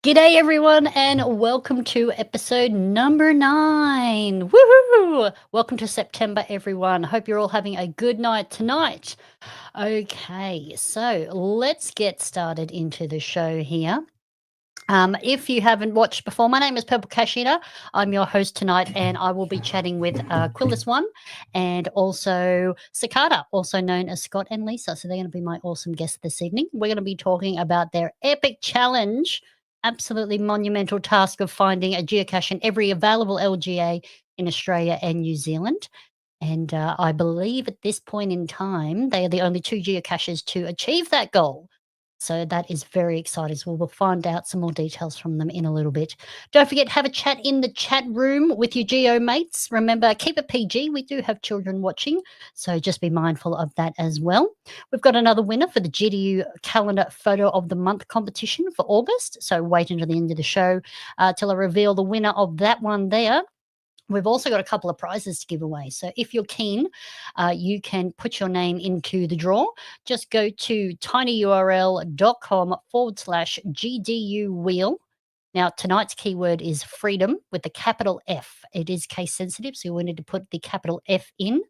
G'day everyone and welcome to episode number 9. Woohoo! Welcome to September everyone. Hope you're all having a good night tonight. Okay, so let's get started into the show here. If you haven't watched before, my name is Purple Cashina. I'm your host tonight, and I will be chatting with Aquilus1 and also Sacada, also known as Scott and Lisa. So they're going to be my awesome guests this evening. We're going to be talking about their epic challenge, absolutely monumental task of finding a geocache in every available LGA in Australia and New Zealand. And I believe at this point in time, they are the only 2 geocaches to achieve that goal. So that is very exciting. So we'll find out some more details from them in a little bit. Don't forget, have a chat in the chat room with your geo mates. Remember, keep it PG. We do have children watching, so just be mindful of that as well. We've got another winner for the GDU calendar photo of the month competition for August. So wait until the end of the show till I reveal the winner of that one there. We've also got a couple of prizes to give away. So if you're keen, you can put your name into the draw. Just go to tinyurl.com/GDU wheel. Now, tonight's keyword is freedom with the capital F. It is case sensitive, so you'll need to put the capital F in.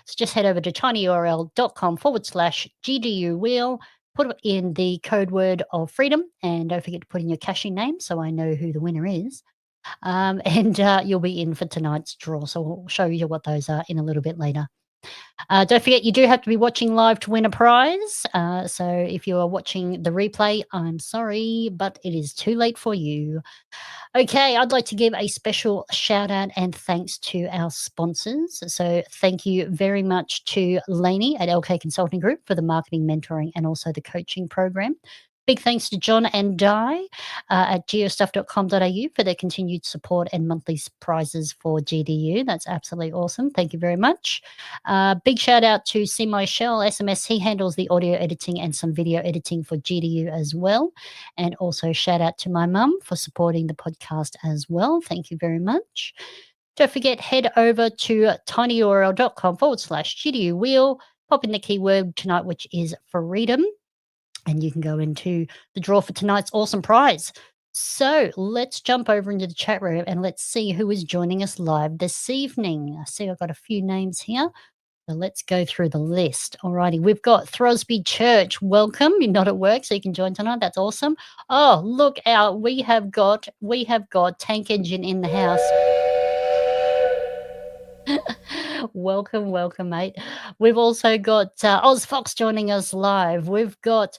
So just head over to tinyurl.com/GDU wheel, put in the code word of freedom, and don't forget to put in your caching name so I know who the winner is. And you'll be in for tonight's draw. So we'll show you what those are in a little bit later. Don't forget, you do have to be watching live to win a prize. So if you are watching the replay, I'm sorry, but it is too late for you. Okay, I'd like to give a special shout out and thanks to our sponsors. So thank you very much to Lainey at LK Consulting Group for the marketing, mentoring, and also the coaching program. Big thanks to John and Di at geostuff.com.au for their continued support and monthly prizes for GDU. That's absolutely awesome. Thank you very much. Big shout out to C. Michelle SMS. He handles the audio editing and some video editing for GDU as well. And also shout out to my mum for supporting the podcast as well. Thank you very much. Don't forget, head over to tinyurl.com/GDU wheel. Pop in the keyword tonight, which is freedom. And you can go into the draw for tonight's awesome prize. So let's jump over into the chat room and let's see who is joining us live this evening. I see I've got a few names here. So let's go through the list. Alrighty, we've got Throsby Church. Welcome. You're not at work, so you can join tonight. That's awesome. Oh, look out. We have got Tank Engine in the house. Welcome, mate. We've also got Oz Fox joining us live. We've got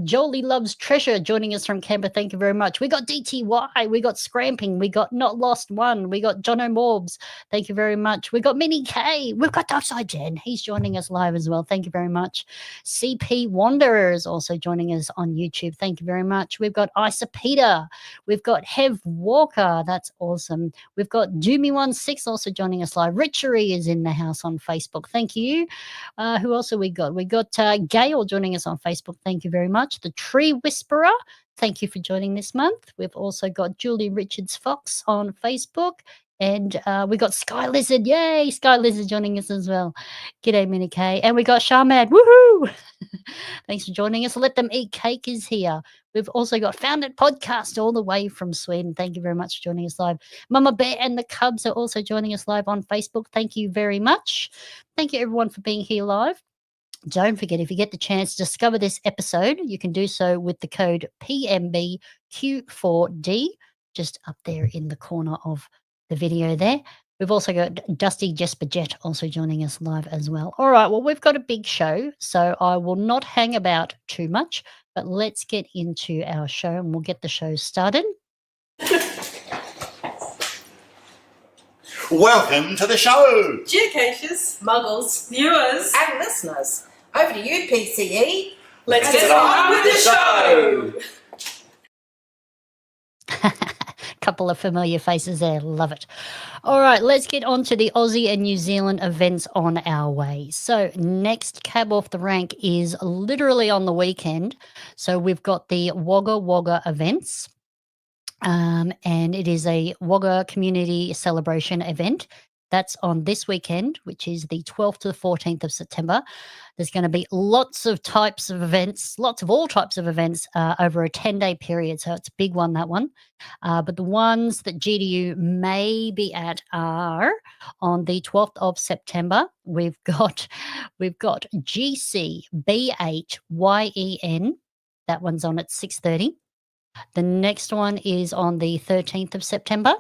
Jolie Loves Treasure joining us from Canberra. Thank you very much. We got DTY. We got Scramping. We got Not Lost One. We got Jono Morbs. Thank you very much. We got Minnie K. We've got Darkside Jen. He's joining us live as well. Thank you very much. CP Wanderer is also joining us on YouTube. Thank you very much. We've got Isa Peter. We've got Hev Walker. That's awesome. We've got Doomy16 also joining us live. Richery is in the house on Facebook. Thank you. Who else have we got? We got Gail joining us on Facebook. Thank you very much. The Tree Whisperer. Thank you for joining this month. We've also got Julie Richards Fox on Facebook. And we got Sky Lizard. Yay, Sky Lizard joining us as well. G'day, Minnie K. And we got Sharmad. Woohoo! Thanks for joining us. Let Them Eat Cake is here. We've also got Found It Podcast all the way from Sweden. Thank you very much for joining us live. Mama Bear and the Cubs are also joining us live on Facebook. Thank you very much. Thank you, everyone, for being here live. Don't forget, if you get the chance to discover this episode, you can do so with the code PMBQ4D, just up there in the corner of the video there. We've also got Dusty Jesper Jet also joining us live as well. All right, well, we've got a big show, so I will not hang about too much, but let's get into our show and we'll get the show started. Welcome to the show! Geocachers, muggles, viewers, and listeners. Over to you, PCE. Let's get on with the show! Couple of familiar faces there. Love it. All right, let's get on to the Aussie and New Zealand events on our way. So next cab off the rank is literally on the weekend. So we've got the Wagga Wagga events. And it is a Wagga community celebration event. That's on this weekend, which is the 12th to the 14th of September. There's going to be lots of types of events, lots of all types of events over a 10-day period. So it's a big one, that one. But the ones that GDU may be at are on the 12th of September. We've got GCB8YEN. That one's on at 6:30. The next one is on the 13th of September.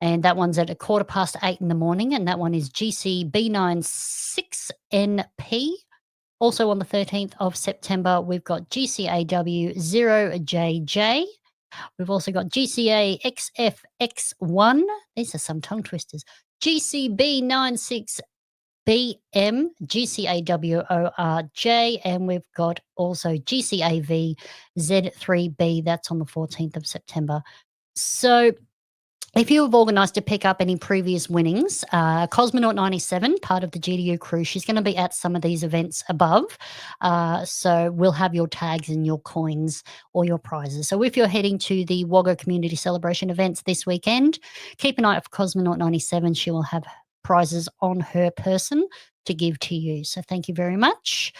And that one's at 8:15 in the morning, and that one is GCB96NP. Also on the 13th of September, we've got GCAW0JJ. We've also got GCAXFX1. These are some tongue twisters. GCB96BM, GCAWORJ, and we've got also GCAVZ3B. That's on the 14th of September. So if you have organised to pick up any previous winnings, Cosmonaut 97, part of the GDU crew, she's going to be at some of these events above. So we'll have your tags and your coins or your prizes. So if you're heading to the Wagga Community Celebration events this weekend, keep an eye out for Cosmonaut 97. She will have prizes on her person to give to you. So thank you very much.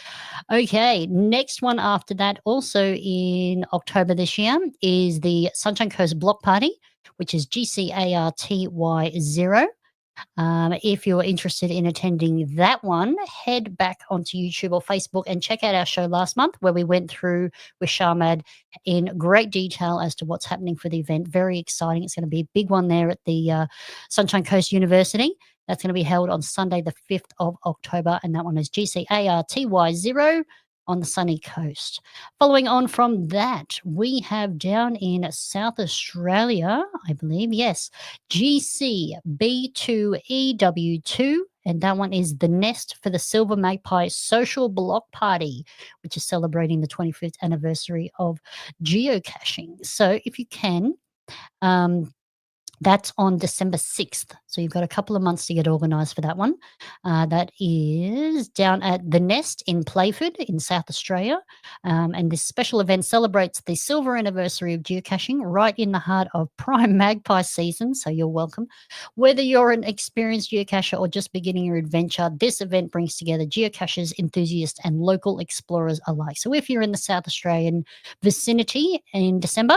Okay, next one after that, also in October this year, is the Sunshine Coast Block Party, which is GCARTY0. If you're interested in attending that one, head back onto YouTube or Facebook and check out our show last month where we went through with Sharmad in great detail as to what's happening for the event. Very exciting. It's going to be a big one there at the Sunshine Coast University. That's going to be held on Sunday, the 5th of October, and that one is GCARTY0 on the sunny coast. Following on from that, we have down in South Australia, I believe, yes, GCB2EW2, and that one is the Nest for the Silver Magpie Social Block Party, which is celebrating the 25th anniversary of geocaching. So if you can, that's on December 6th. So you've got a couple of months to get organised for that one. That is down at The Nest in Playford in South Australia. And this special event celebrates the silver anniversary of geocaching right in the heart of prime magpie season. So you're welcome. Whether you're an experienced geocacher or just beginning your adventure, this event brings together geocachers, enthusiasts, and local explorers alike. So if you're in the South Australian vicinity in December,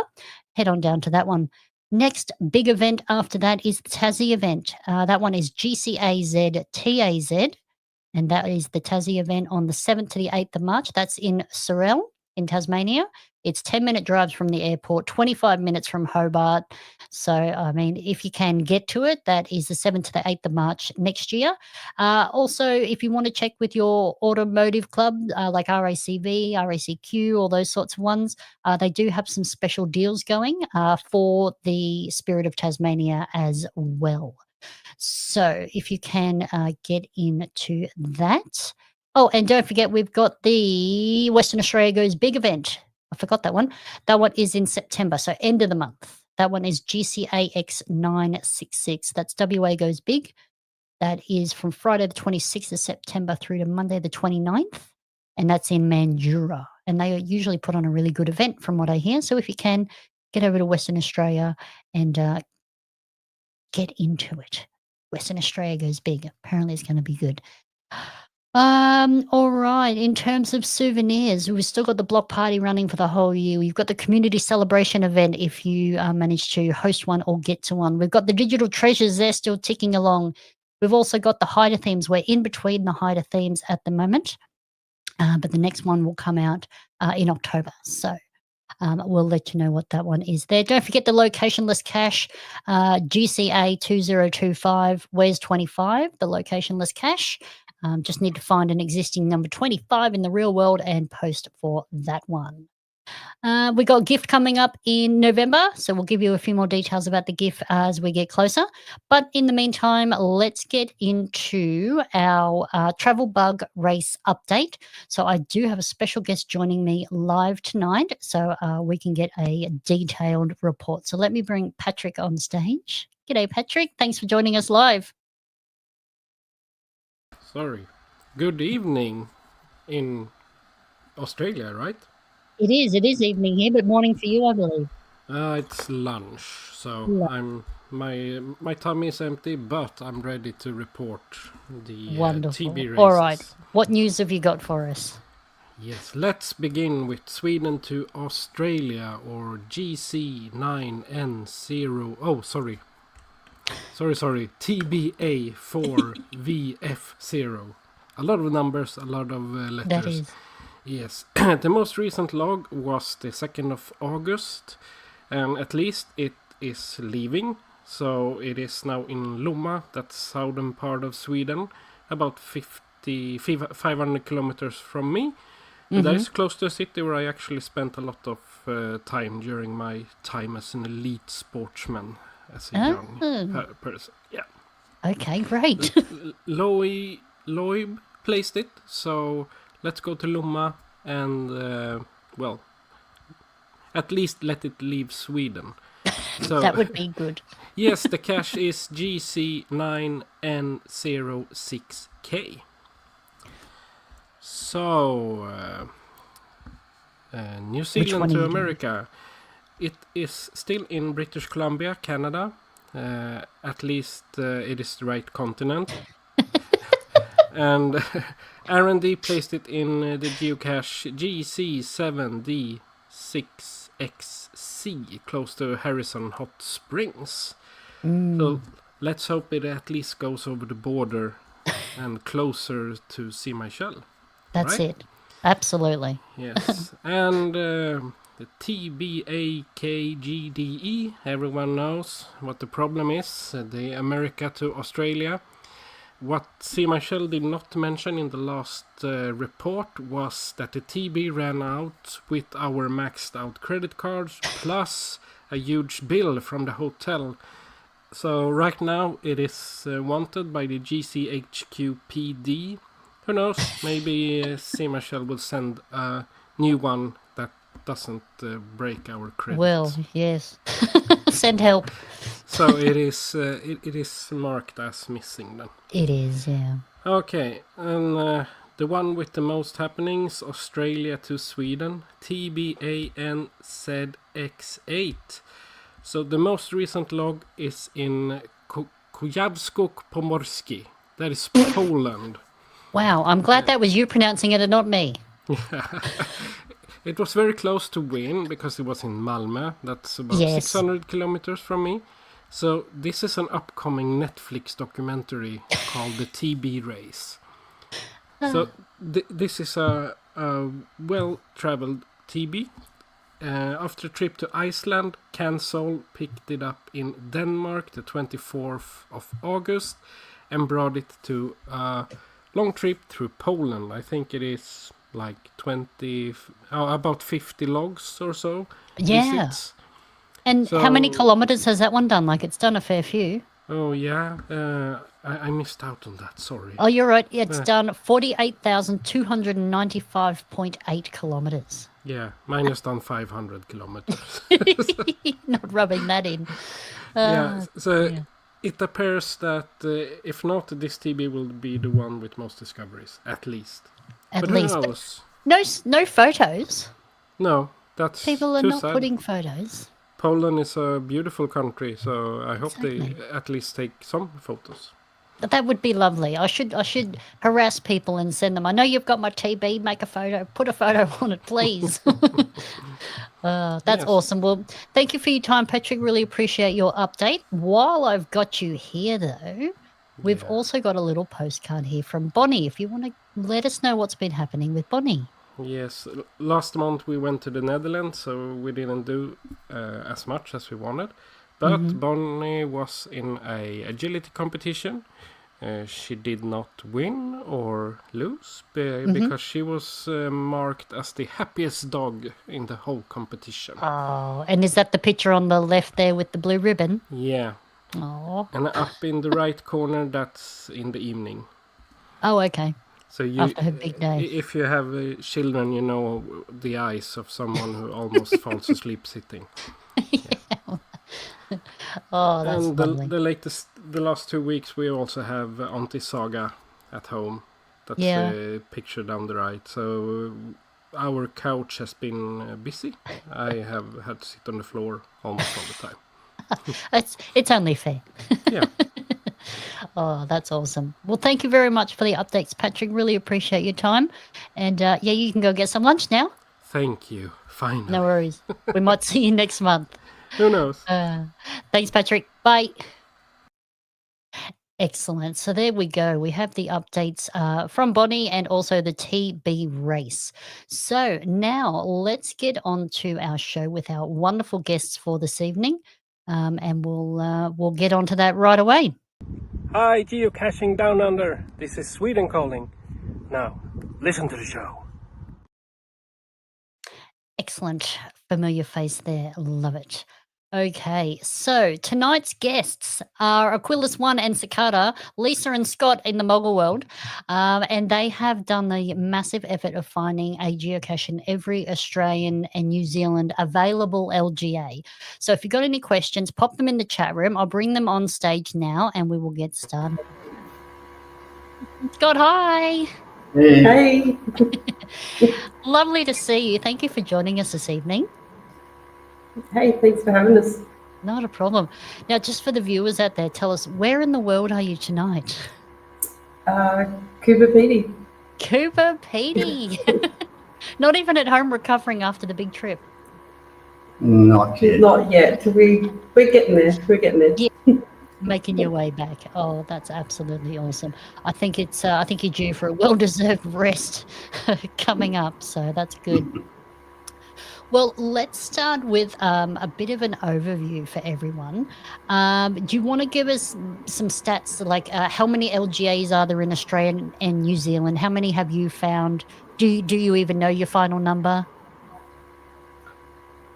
head on down to that one. Next big event after that is the Tassie event. That one is GCAZTAZ, and that is the Tassie event on the 7th to the 8th of March. That's in Sorell in Tasmania. It's 10-minute drives from the airport, 25 minutes from Hobart. So, I mean, if you can get to it, that is the 7th to the 8th of March next year. Also, if you want to check with your automotive club, like RACV, RACQ, all those sorts of ones, they do have some special deals going for the Spirit of Tasmania as well. So if you can get into that. Oh, and don't forget, we've got the Western Australia Goes Big event. I forgot that one. That one is in September, so end of the month. That one is GCAX966. That's WA Goes Big. That is from Friday the 26th of September through to Monday the 29th, and that's in Mandurah. And they usually put on a really good event from what I hear. So if you can, get over to Western Australia and get into it. Western Australia Goes Big. Apparently it's going to be good. All right. In terms of souvenirs, we've still got the block party running for the whole year. We've got the community celebration event if you manage to host one or get to one. We've got the digital treasures. They're still ticking along. We've also got the hider themes. We're in between the hider themes at the moment, but the next one will come out in October. So we'll let you know what that one is there. Don't forget the locationless cache, GCA 2025, where's 25, the locationless cache. Just need to find an existing number 25 in the real world and post for that one. We got a gift coming up in November, so we'll give you a few more details about the gift as we get closer. But in the meantime, let's get into our travel bug race update. So I do have a special guest joining me live tonight, so we can get a detailed report. So let me bring Patrick on stage. G'day, Patrick. Thanks for joining us live. Sorry. Good evening in Australia, right? It is evening here, but morning for you, I believe. It's lunch, so Lunch. I'm my tummy is empty, but I'm ready to report the Wonderful. TB races. All right. What news have you got for us? Yes, let's begin with Sweden to Australia, or GC9N0. Oh, sorry, TBA4VF0. A lot of numbers, a lot of letters. That is. Yes, the most recent log was the 2nd of August, and at least it is leaving. So it is now in Lomma, that's southern part of Sweden, about 500 kilometers from me. And that is close to a city where I actually spent a lot of time during my time as an elite sportsman, as a young person. Yeah. Okay, great. Loib placed it, so let's go to Lomma and, well, at least let it leave Sweden. So, That would be good. yes, the cache is GC9N06K. So, New Zealand to America. It is still in British Columbia, Canada. At least it is the right continent. And R&D placed it in the geocache GC7D6XC, close to Harrison Hot Springs. So let's hope it at least goes over the border and closer to see my shell. That's right? it. Absolutely. Yes. And the TBAKGDE, everyone knows what the problem is. The America to Australia. What See My Shell did not mention in the last report was that the TB ran out with our maxed out credit cards plus a huge bill from the hotel. So right now it is wanted by the GCHQPD. Who knows? Maybe See My Shell will send a new one that doesn't break our credits. Well, yes. Send help. So it is marked as missing then. It is, yeah. Okay, and the one with the most happenings, Australia to Sweden, TBANZX8. So the most recent log is in Kujawsko-Pomorski. That is Poland. Wow, I'm glad that was you pronouncing it and not me. It was very close to win because it was in Malmö. That's about Yes. 600 kilometers from me. So this is an upcoming Netflix documentary called The TB Race. So this is a well-traveled TB. After a trip to Iceland, Cancel picked it up in Denmark the 24th of August and brought it to a long trip through Poland. I think it is like about 50 logs or so. Yeah. Visits. And So- how many kilometers has that one done? Like, it's done a fair few. Oh yeah, I missed out on that. Sorry. Oh, you're right. It's done 48,295.8 kilometers. Yeah, mine has done 500 kilometers. Not rubbing that in. Yeah, so yeah. it appears that if not, this TB will be the one with most discoveries, at least. At But least. who But knows? no photos. No, that's People are too not sad. putting photos. Poland is a beautiful country, so I hope they Exactly. at least take some photos. But that would be lovely. I should harass people and send them. I know you've got my TB. Make a photo. Put a photo on it, please. That's Yes. awesome. Well, thank you for your time, Patrick. Really appreciate your update. While I've got you here, though, we've also got a little postcard here from Bonnie. If you want to let us know what's been happening with Bonnie. Yes, last month we went to the Netherlands, so we didn't do as much as we wanted. But Bonnie was in a agility competition. She did not win or lose because she was marked as the happiest dog in the whole competition. Oh, and is that the picture on the left there with the blue ribbon? Yeah, Oh, and up in the right corner, that's in the evening. oh, okay. So you, After her big day. if you have children, you know the eyes of someone who almost falls asleep sitting. Oh, that's And lovely. the last 2 weeks, we also have Auntie Saga at home. That's Yeah. a picture down the right. So our couch has been busy. I have had to sit on the floor almost all the time. It's only fair. Yeah. Oh, that's awesome. Well, thank you very much for the updates, Patrick. Really appreciate your time. And yeah, you can go get some lunch now. Thank you. Finally. No worries. We might see you next month. Who knows? Thanks, Patrick. Bye. Excellent. So there we go. We have the updates from Bonnie and also the TB race. So now let's get on to our show with our wonderful guests for this evening, and we'll get on to that right away. Hi, Geocaching Down Under. This is Sweden calling. Now, listen to the show. Excellent. Familiar face there. Love it. Okay, so tonight's guests are Aquilus1 and Sacada, Lisa and Scott in the Mogul world, and they have done the massive effort of finding a geocache in every Australian and New Zealand available LGA. So if you've got any questions, pop them in the chat room. I'll bring them on stage now and we will get started. Scott, hi. Hey. Lovely to see you. Thank you for joining us this evening. Hey, thanks for having us. Not a problem. Now, just for the viewers out there, tell us, where in the world are you tonight? Cooper Petey. Cooper Petey. Not even at home recovering after the big trip. Not yet. Not yet. We're getting there. We're getting there. Yeah. Making your way back. Oh, that's absolutely awesome. I think it's. I think you're due for a well-deserved rest coming up. So that's good. Well, let's start with a bit of an overview for everyone. Do you want to give us some stats, like how many LGAs are there in Australia and New Zealand? How many have you found? Do you even know your final number?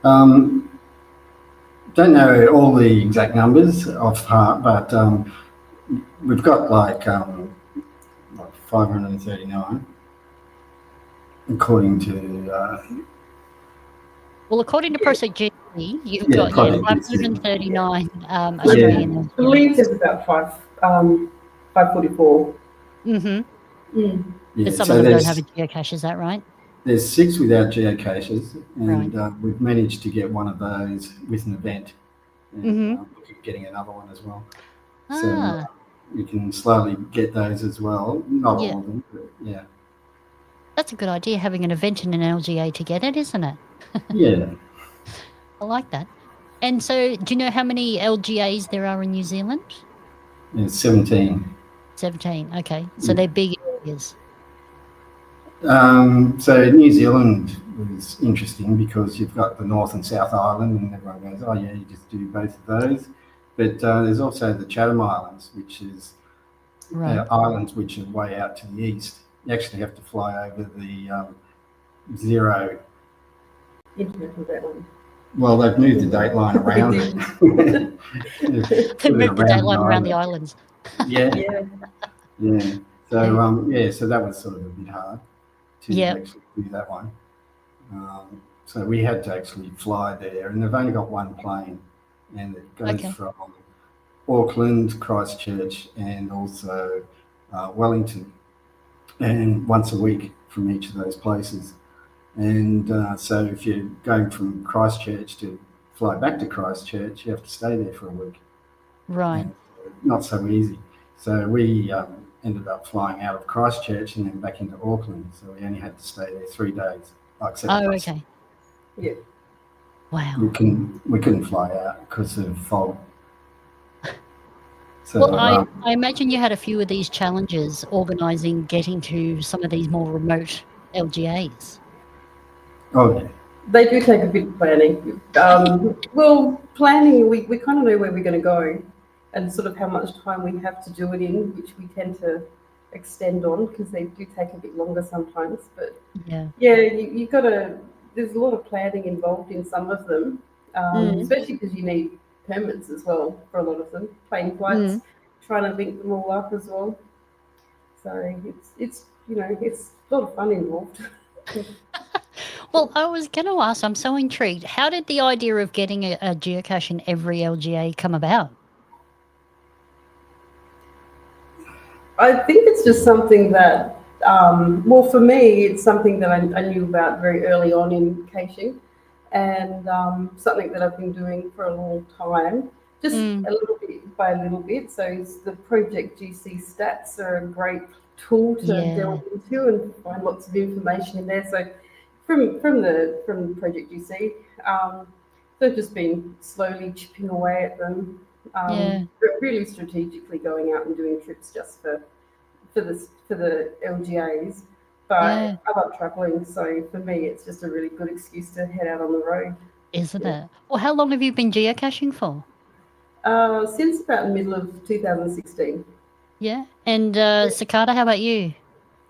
Don't know all the exact numbers off heart, but we've got like 539 according to. Well, according to Project GP, you've got 539 Australian. I believe there's about 544. Mm-hmm. Mm. Yeah, But some of them don't have a geocache, is that right? There's 6 without geocaches, and Right. we've managed to get one of those with an event, and looking at getting another one as well. So we can slowly get those as well. Not all of them, but yeah. That's a good idea, having an event in an LGA to get it, isn't it? Yeah. I like that. And so, do you know how many LGAs there are in New Zealand? It's 17. 17, okay. So they're big areas. So New Zealand was interesting because you've got the North and South Island, and everyone goes, oh yeah, you just do both of those. But there's also the Chatham Islands, which is islands which are way out to the east. You actually have to fly over the zero. International Dateline. Well, they've moved the dateline around it. They moved the dateline around the islands. Yeah. Yeah. So so that was sort of a bit hard to actually do that one. So we had to actually fly there, and they've only got one plane, and it goes from Auckland, Christchurch, and also Wellington, and once a week from each of those places. And so if you're going from Christchurch to fly back to Christchurch, you have to stay there for a week. Right. And not so easy. So we ended up flying out of Christchurch and then back into Auckland. So we only had to stay there 3 days. Okay. Yeah. Wow. We couldn't fly out because of fog. So, well, I imagine you had a few of these challenges organising getting to some of these more remote LGAs. Oh, yeah. They do take a bit of planning. Well, planning, we kind of know where we're going to go and sort of how much time we have to do it in, which we tend to extend on because they do take a bit longer sometimes. But you got to, there's a lot of planning involved in some of them, especially because you need permits as well for a lot of them, plane flights, trying to link them all up as well. So it's it's a lot of fun involved. Well, I was going to ask, I'm so intrigued. How did the idea of getting a geocache in every LGA come about? I think it's just something that, well, for me, it's something that I knew about very early on in caching, and something that I've been doing for a long time. just a little bit by a little bit. So the Project GC stats are a great tool to delve into and find lots of information in there. So from Project GC, they've just been slowly chipping away at them, but really strategically going out and doing trips just for the LGAs. But I love traveling, so for me, it's just a really good excuse to head out on the road. Isn't it? Well, how long have you been geocaching for? Since about the middle of 2016. Yeah. And Sacada, how about you?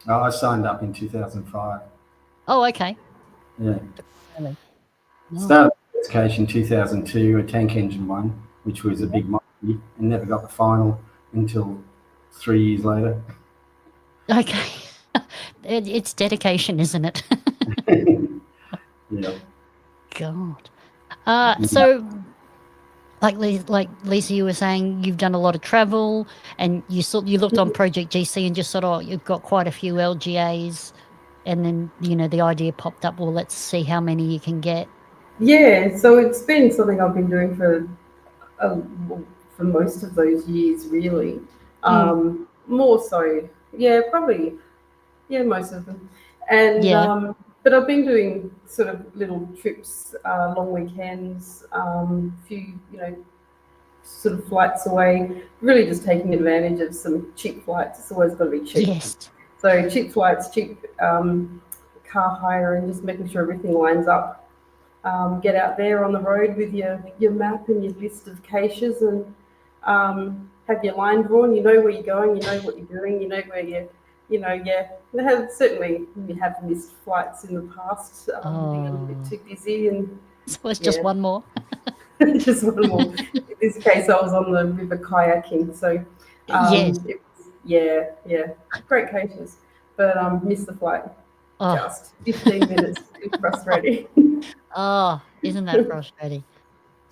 I signed up in 2005. Oh, okay. Yeah. Really? Started geocaching in 2002, a tank engine one, which was a big money, and never got the final until 3 years later. Okay. It's dedication, isn't it? Yeah. God. So, like Lisa, you were saying, you've done a lot of travel, and you looked on Project GC and just thought, oh, you've got quite a few LGAs, and then the idea popped up. Well, let's see how many you can get. Yeah. So it's been something I've been doing for most of those years, really. More so, probably. Yeah, most of them. And but I've been doing sort of little trips, long weekends, few, sort of flights away, really just taking advantage of some cheap flights. It's always got to be cheap. Yes. So cheap flights, cheap car hire, and just making sure everything lines up. Get out there on the road with your map and your list of caches, and have your line drawn. You know where you're going, you know what you're doing, you know where you're. Certainly we have missed flights in the past, being a little bit too busy, and so it's just one more. Just one more. In this case, I was on the river kayaking, so yes, great caches, but missed the flight. Just 15 minutes. It's frustrating. Oh, isn't that frustrating?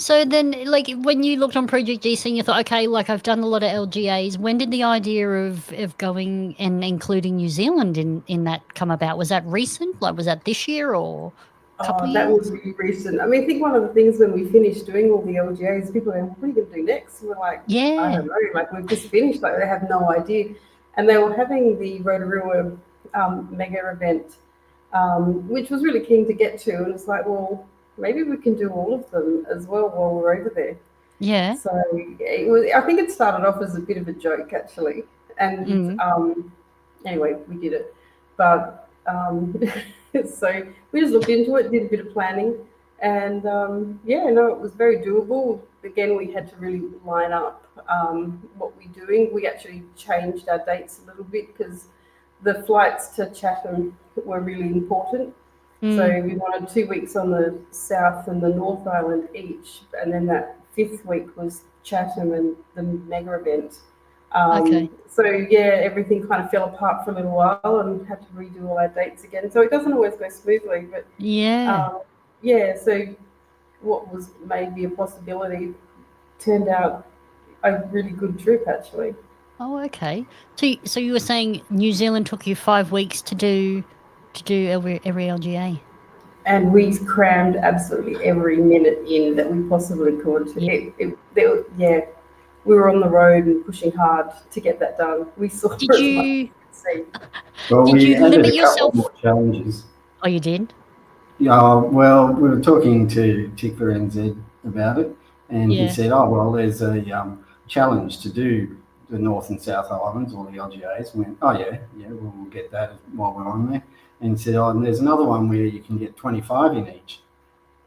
So then, like, when you looked on Project GC and you thought, okay, like, I've done a lot of LGAs, when did the idea of going and including New Zealand in that come about? Was that recent? Like, was that this year or a couple of years? That was really recent. I mean, I think one of the things when we finished doing all the LGAs, people were like, what are you going to do next? And we're like, I don't know. Like, we've just finished. Like, they have no idea. And they were having the Rotorua mega event, which was really keen to get to. And it's like, well, maybe we can do all of them as well while we're over there. Yeah. So I think it started off as a bit of a joke, actually. And anyway, we did it. But so we just looked into it, did a bit of planning. And it was very doable. Again, we had to really line up what we're doing. We actually changed our dates a little bit because the flights to Chatham were really important. So we wanted 2 weeks on the South and the North Island each, and then that 5th week was Chatham and the mega event. So everything kind of fell apart for a little while and had to redo all our dates again. So it doesn't always go smoothly, but so what was maybe a possibility turned out a really good trip, actually. Oh, okay. So you were saying New Zealand took you 5 weeks to do every LGA, and we crammed absolutely every minute in that we possibly could. We were on the road and pushing hard to get that done. We saw. Did you limit yourself? More challenges. Oh, you did? Yeah. Well, we were talking to NZ about it, and he said, "Oh, well, there's a challenge to do the North and South Islands, or the LGAs." We went, "Oh yeah, we'll get that while we're on there." And said, "Oh, and there's another one where you can get 25 in each."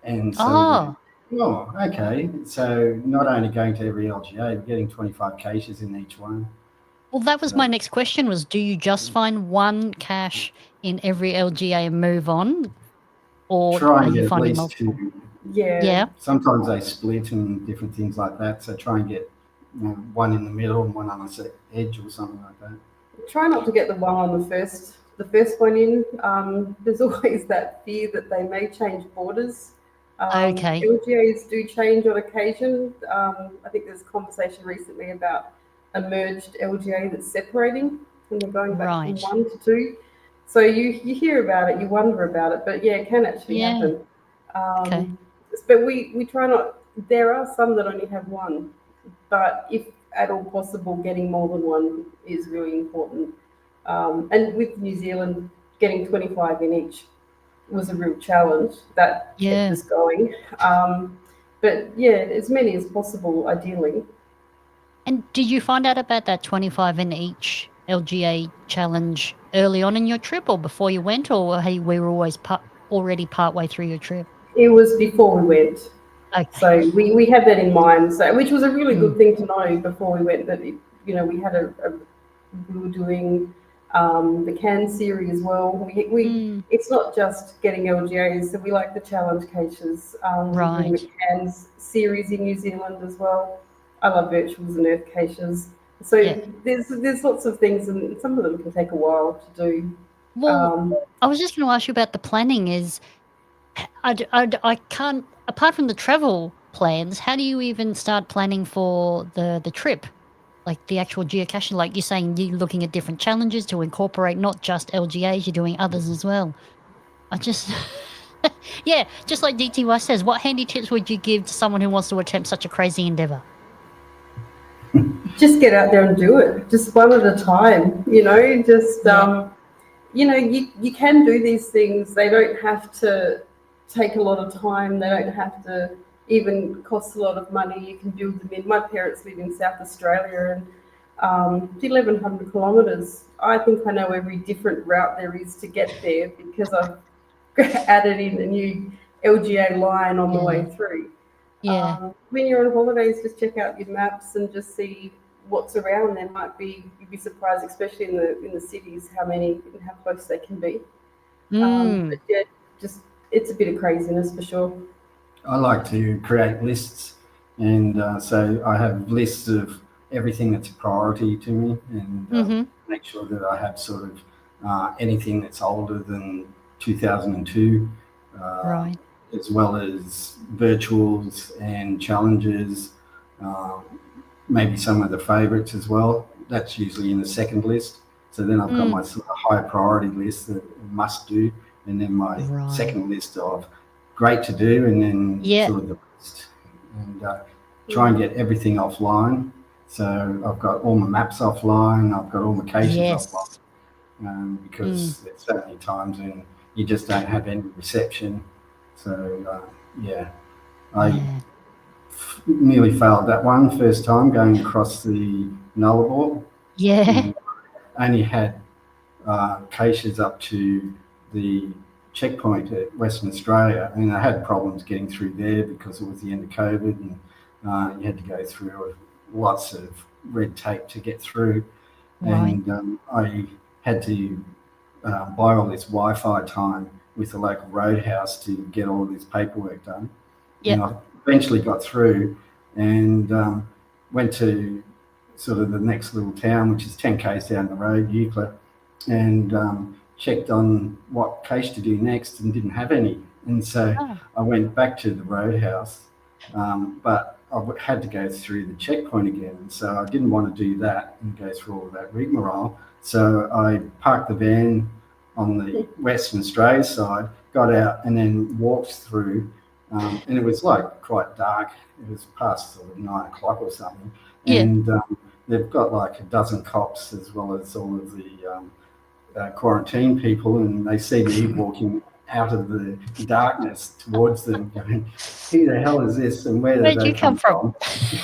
And so, okay. So not only going to every LGA, but getting 25 caches in each one. Well, that was my next question: was do you just find one cache in every LGA and move on, or try and are you get finding at least multiple? 2? Yeah. Sometimes they split and different things like that. So try and get one in the middle and one on the edge or something like that. Try not to get the one on the first one in. There's always that fear that they may change borders. LGAs do change on occasion. I think there's a conversation recently about a merged LGA that's separating and they're going back from 1 to 2. So you hear about it, you wonder about it, but it can actually happen. But we try not. There are some that only have one, but if at all possible, getting more than one is really important. And with New Zealand, getting 25 in each was a real challenge that kept us going. But yeah, as many as possible, ideally. And did you find out about that 25 in each LGA challenge early on in your trip or before you went, or hey, we were always already partway through your trip? It was before we went. Okay. So we had that in mind, so which was a really good thing to know before we went, that we were doing the CAN series as well. We it's not just getting LGAs, so we like the challenge caches. We're doing the CANs series in New Zealand as well. I love virtuals and earth caches. So there's lots of things, and some of them can take a while to do. Well, I was just going to ask you about the planning. Is I can't, apart from the travel plans, how do you even start planning for the trip? Like the actual geocaching, like you're saying, you're looking at different challenges to incorporate not just LGAs, you're doing others as well. I just, just like DTY says, what handy tips would you give to someone who wants to attempt such a crazy endeavor? Just get out there and do it, just one at a time, just, you can do these things. They don't have to take a lot of time. They don't have to even cost a lot of money. You can build them in. My parents live in South Australia, and 1,100 kilometres. I think I know every different route there is to get there because I've added in a new LGA line on the way through. When you're on holidays, just check out your maps and just see what's around. There might be, you'd be surprised, especially in the cities, how close they can be. But yeah, just it's a bit of craziness for sure. I like to create lists, and so I have lists of everything that's a priority to me, and make sure that I have sort of anything that's older than 2002, as well as virtuals and challenges, maybe some of the favourites as well. That's usually in the second list. So then I've got my sort of high priority list that must do, and then my second list of great to do, and then sort of the rest. And try and get everything offline. So I've got all my maps offline. I've got all my caches offline, because there's so many times when you just don't have any reception. So I nearly failed that one first time going across the Nullarbor. Only had caches up to the checkpoint at Western Australia, and I had problems getting through there because it was the end of COVID, and you had to go through lots of red tape to get through. And I had to buy all this Wi-Fi time with the local roadhouse to get all of this paperwork done. And I eventually got through and went to sort of the next little town, which is 10 k's down the road, Euclid, and checked on what cache to do next and didn't have any. And so I went back to the roadhouse, but I had to go through the checkpoint again. And so I didn't want to do that and go through all of that rigmarole. So I parked the van on the Western Australia side, got out and then walked through, and it was like quite dark. It was past sort of 9 o'clock or something. And they've got like a dozen cops as well as all of the quarantine people, and they see me walking out of the darkness towards them going, who the hell is this and where did they come from?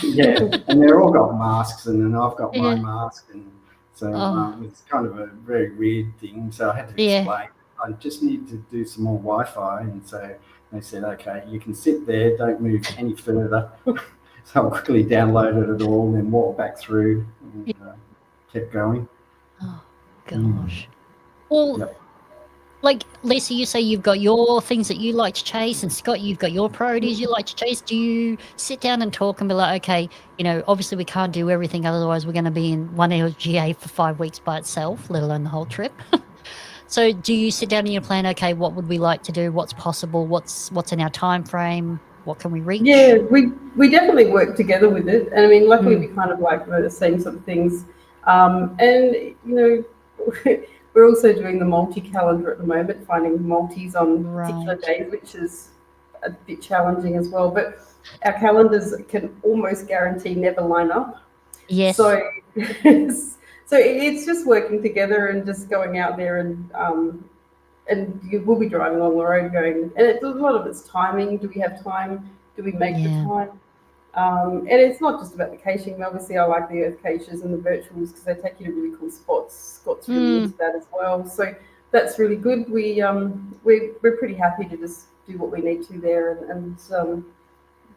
And they're all got masks, and then I've got my mask, and so it's kind of a very weird thing. So I had to explain, I just need to do some more Wi-Fi, and so they said, okay, you can sit there, don't move any further. So I quickly downloaded it all and walked back through and kept going. Oh, gosh. Well, like, Lisa, you say you've got your things that you like to chase, and Scott, you've got your priorities you like to chase. Do you sit down and talk and be like, okay, obviously we can't do everything, otherwise we're going to be in one LGA for 5 weeks by itself, let alone the whole trip. So do you sit down and you plan, okay, what would we like to do? What's possible? What's in our time frame? What can we reach? Yeah, we definitely work together with it. And I mean, luckily we kind of like the same sort of things. And, we're also doing the multi-calendar at the moment, finding multis on particular days, which is a bit challenging as well. But our calendars can almost guarantee never line up. Yes. So it's just working together and just going out there and you will be driving along the road going, and a lot of it's timing. Do we have time? Do we make the time? And it's not just about the caching. Obviously, I like the earth caches and the virtuals because they take you to really cool spots. Scott's really into that as well. So that's really good. We're pretty happy to just do what we need to there and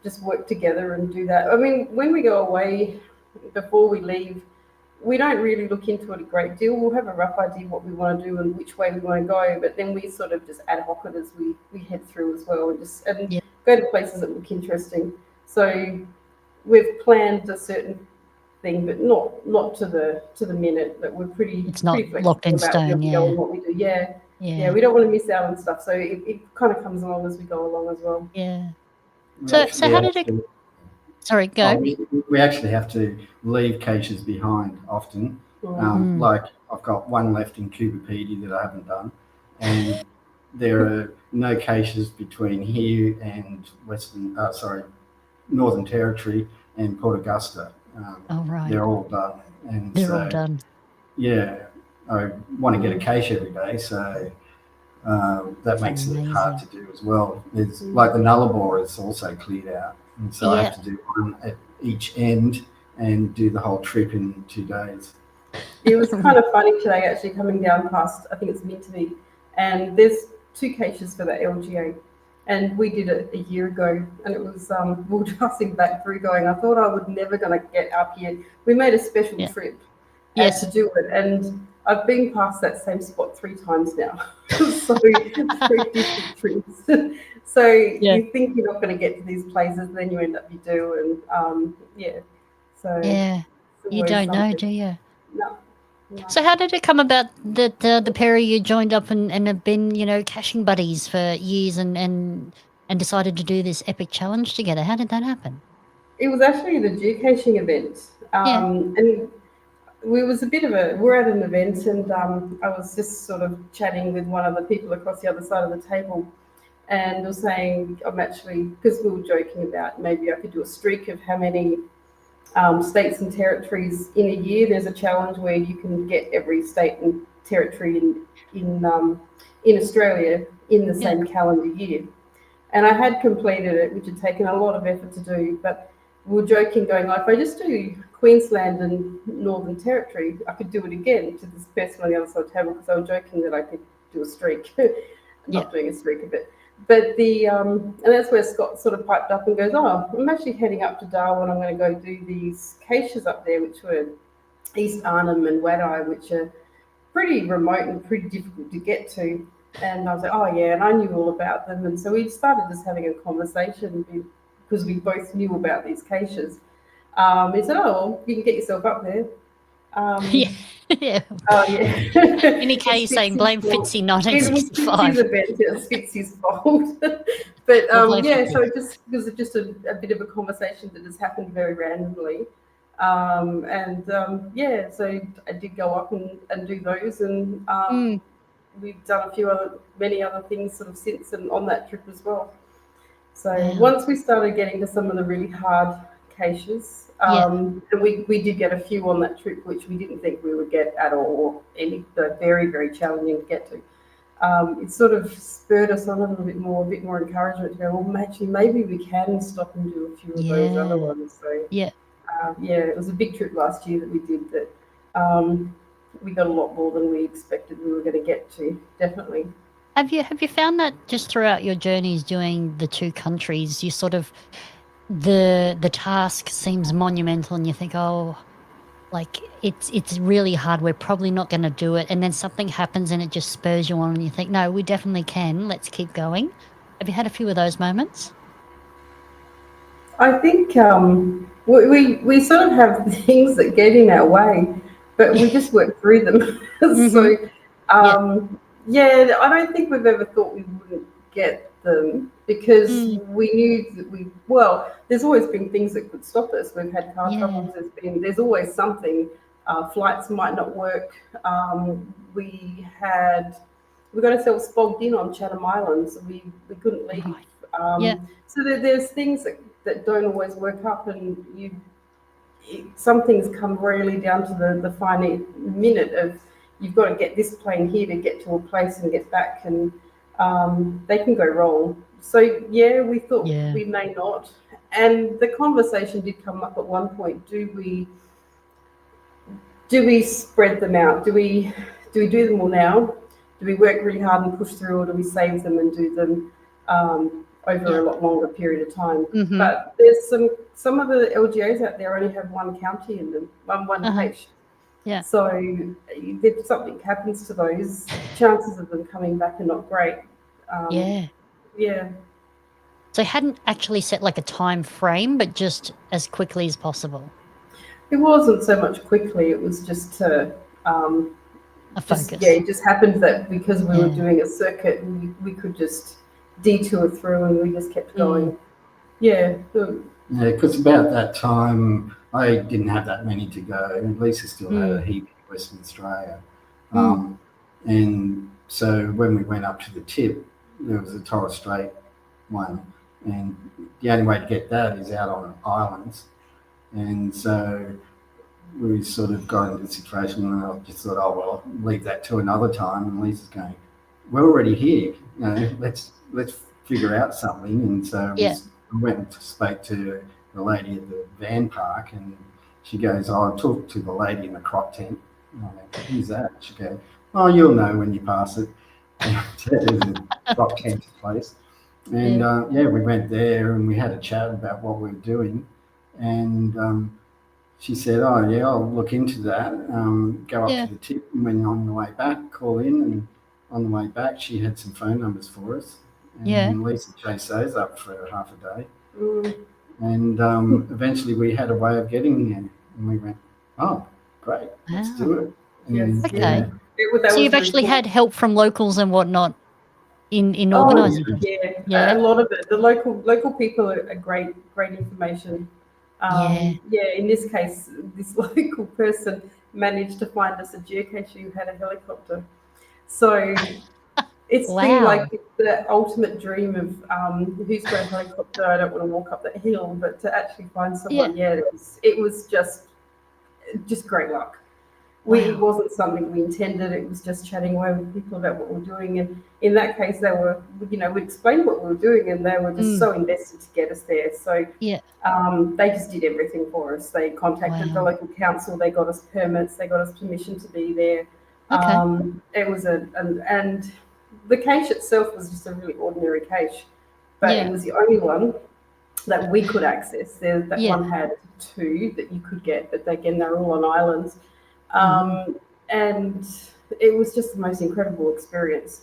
just work together and do that. I mean, when we go away, before we leave, we don't really look into it a great deal. We'll have a rough idea what we want to do and which way we want to go, but then we sort of just ad hoc it as we head through as well and go to places that look interesting. So we've planned a certain thing, but not to the minute. That we're pretty. It's not pretty locked in stone. What we do. Yeah. We don't want to miss out on stuff. So it kind of comes along as we go along as well. Yeah. So how did it? Sorry, go. We actually have to leave caches behind often. Like I've got one left in Cubapedia that I haven't done, and there are no caches between here and Northern Territory and Port Augusta. Right. They're all done. And they're all done. Yeah, I want to get a cache every day, so that makes it hard to do as well. It's like the Nullarbor is also cleared out, and so I have to do one at each end and do the whole trip in 2 days. It was kind of funny today, actually, coming down past, I think it's Minterby, and there's 2 caches for the LGA. And we did it a year ago, and it was we were passing back through going, I thought I was never going to get up here. We made a special trip to do it, and I've been past that same spot 3 times now. So 3 different trips. So you think you're not going to get to these places, then you end up you do, and So you don't know, do you? No. So how did it come about that the pair of you joined up and have been, caching buddies for years and decided to do this epic challenge together? How did that happen? It was actually the geocaching event. And we're at an event, and I was just sort of chatting with one of the people across the other side of the table, and was saying, I'm actually, because we were joking about maybe I could do a streak of how many states and territories in a year. There's a challenge where you can get every state and territory in Australia in the same calendar year. And I had completed it, which had taken a lot of effort to do, but we were joking, going, if I just do Queensland and Northern Territory, I could do it again, to this person on the other side of the table, because I was joking that I could do a streak. Not doing a streak of it. But and that's where Scott sort of piped up and goes, I'm actually heading up to Darwin. I'm going to go do these caches up there, which were East Arnhem and Wadeye, which are pretty remote and pretty difficult to get to. And I was like, and I knew all about them. And so we started just having a conversation because we both knew about these caches. He said, you can get yourself up there. Any case saying blame Fitzy 1965. It's Fitzy's fault. But so it was just a bit of a conversation that has happened very randomly. So I did go up and do those, and we've done many other things sort of since and on that trip as well. So once we started getting to some of the really hard caches, and we did get a few on that trip, which we didn't think we would get at all, they're very, very challenging to get to. It sort of spurred us on a bit more encouragement to go, well, actually, maybe we can stop and do a few of those other ones. So it was a big trip last year that we did that. We got a lot more than we expected we were going to get to, definitely. Have you found that just throughout your journeys doing the 2 countries, you sort of the task seems monumental and you think, it's really hard, we're probably not going to do it, and then something happens and it just spurs you on and you think, no, we definitely can, let's keep going? Have you had a few of those moments? I think we sort of have things that get in our way, but we just work through them. So I don't think we've ever thought we wouldn't get them, because we knew that there's always been things that could stop us. We've had car troubles, there's always something. Flights might not work. We got ourselves bogged in on Chatham Islands. We couldn't leave So there's things that don't always work up, and some things come really down to the finite minute of you've got to get this plane here to get to a place and get back, and they can go wrong. So we thought we may not, and the conversation did come up at one point. Do we spread them out? Do we do them all now? Do we work really hard and push through, or do we save them and do them over a lot longer period of time? Mm-hmm. But there's some of the LGAs out there only have one county in them, one page. Yeah. So if something happens to those, chances of them coming back are not great. Yeah. So hadn't actually set like a time frame, but just as quickly as possible. It wasn't so much quickly. It was just to a focus. It just happened that because we were doing a circuit, we could just detour through, and we just kept going. Yeah, because about that time I didn't have that many to go, and Lisa still had a heap in Western Australia. And so when we went up to the tip, there was a Torres Strait one, and the only way to get that is out on islands. And so we sort of got into the situation, and I just thought, oh well, leave that to another time. And Lisa's going, we're already here, let's figure out something. And so we went and spoke to the lady at the van park, and she goes, I talked to the lady in the crop tent. And I went, who's that? She goes, oh, you'll know when you pass it. There's a crop tent place. And we went there and we had a chat about what we were doing. And she said, oh yeah, I'll look into that. Go up to the tip, and when on the way back, call in. And on the way back, she had some phone numbers for us. And Lisa chased those up for half a day. And eventually we had a way of getting there. And we went, oh, great, let's do it. And, okay. So you've actually had help from locals and whatnot in organising it? A lot of it. The local people are great information. In this case, this local person managed to find us a geocacher who had a helicopter. So it's been like the ultimate dream of who's got a helicopter. I don't want to walk up that hill, but to actually find someone, it was just great luck. It wasn't something we intended. It was just chatting away with people about what we're doing. And in that case, they were, we explained what we were doing, and they were just so invested to get us there. So they just did everything for us. They contacted the local council. They got us permits. They got us permission to be there. It was and the cache itself was just a really ordinary cache, but it was the only one that we could access. That one had two that you could get, but again, they're all on islands. And it was just the most incredible experience.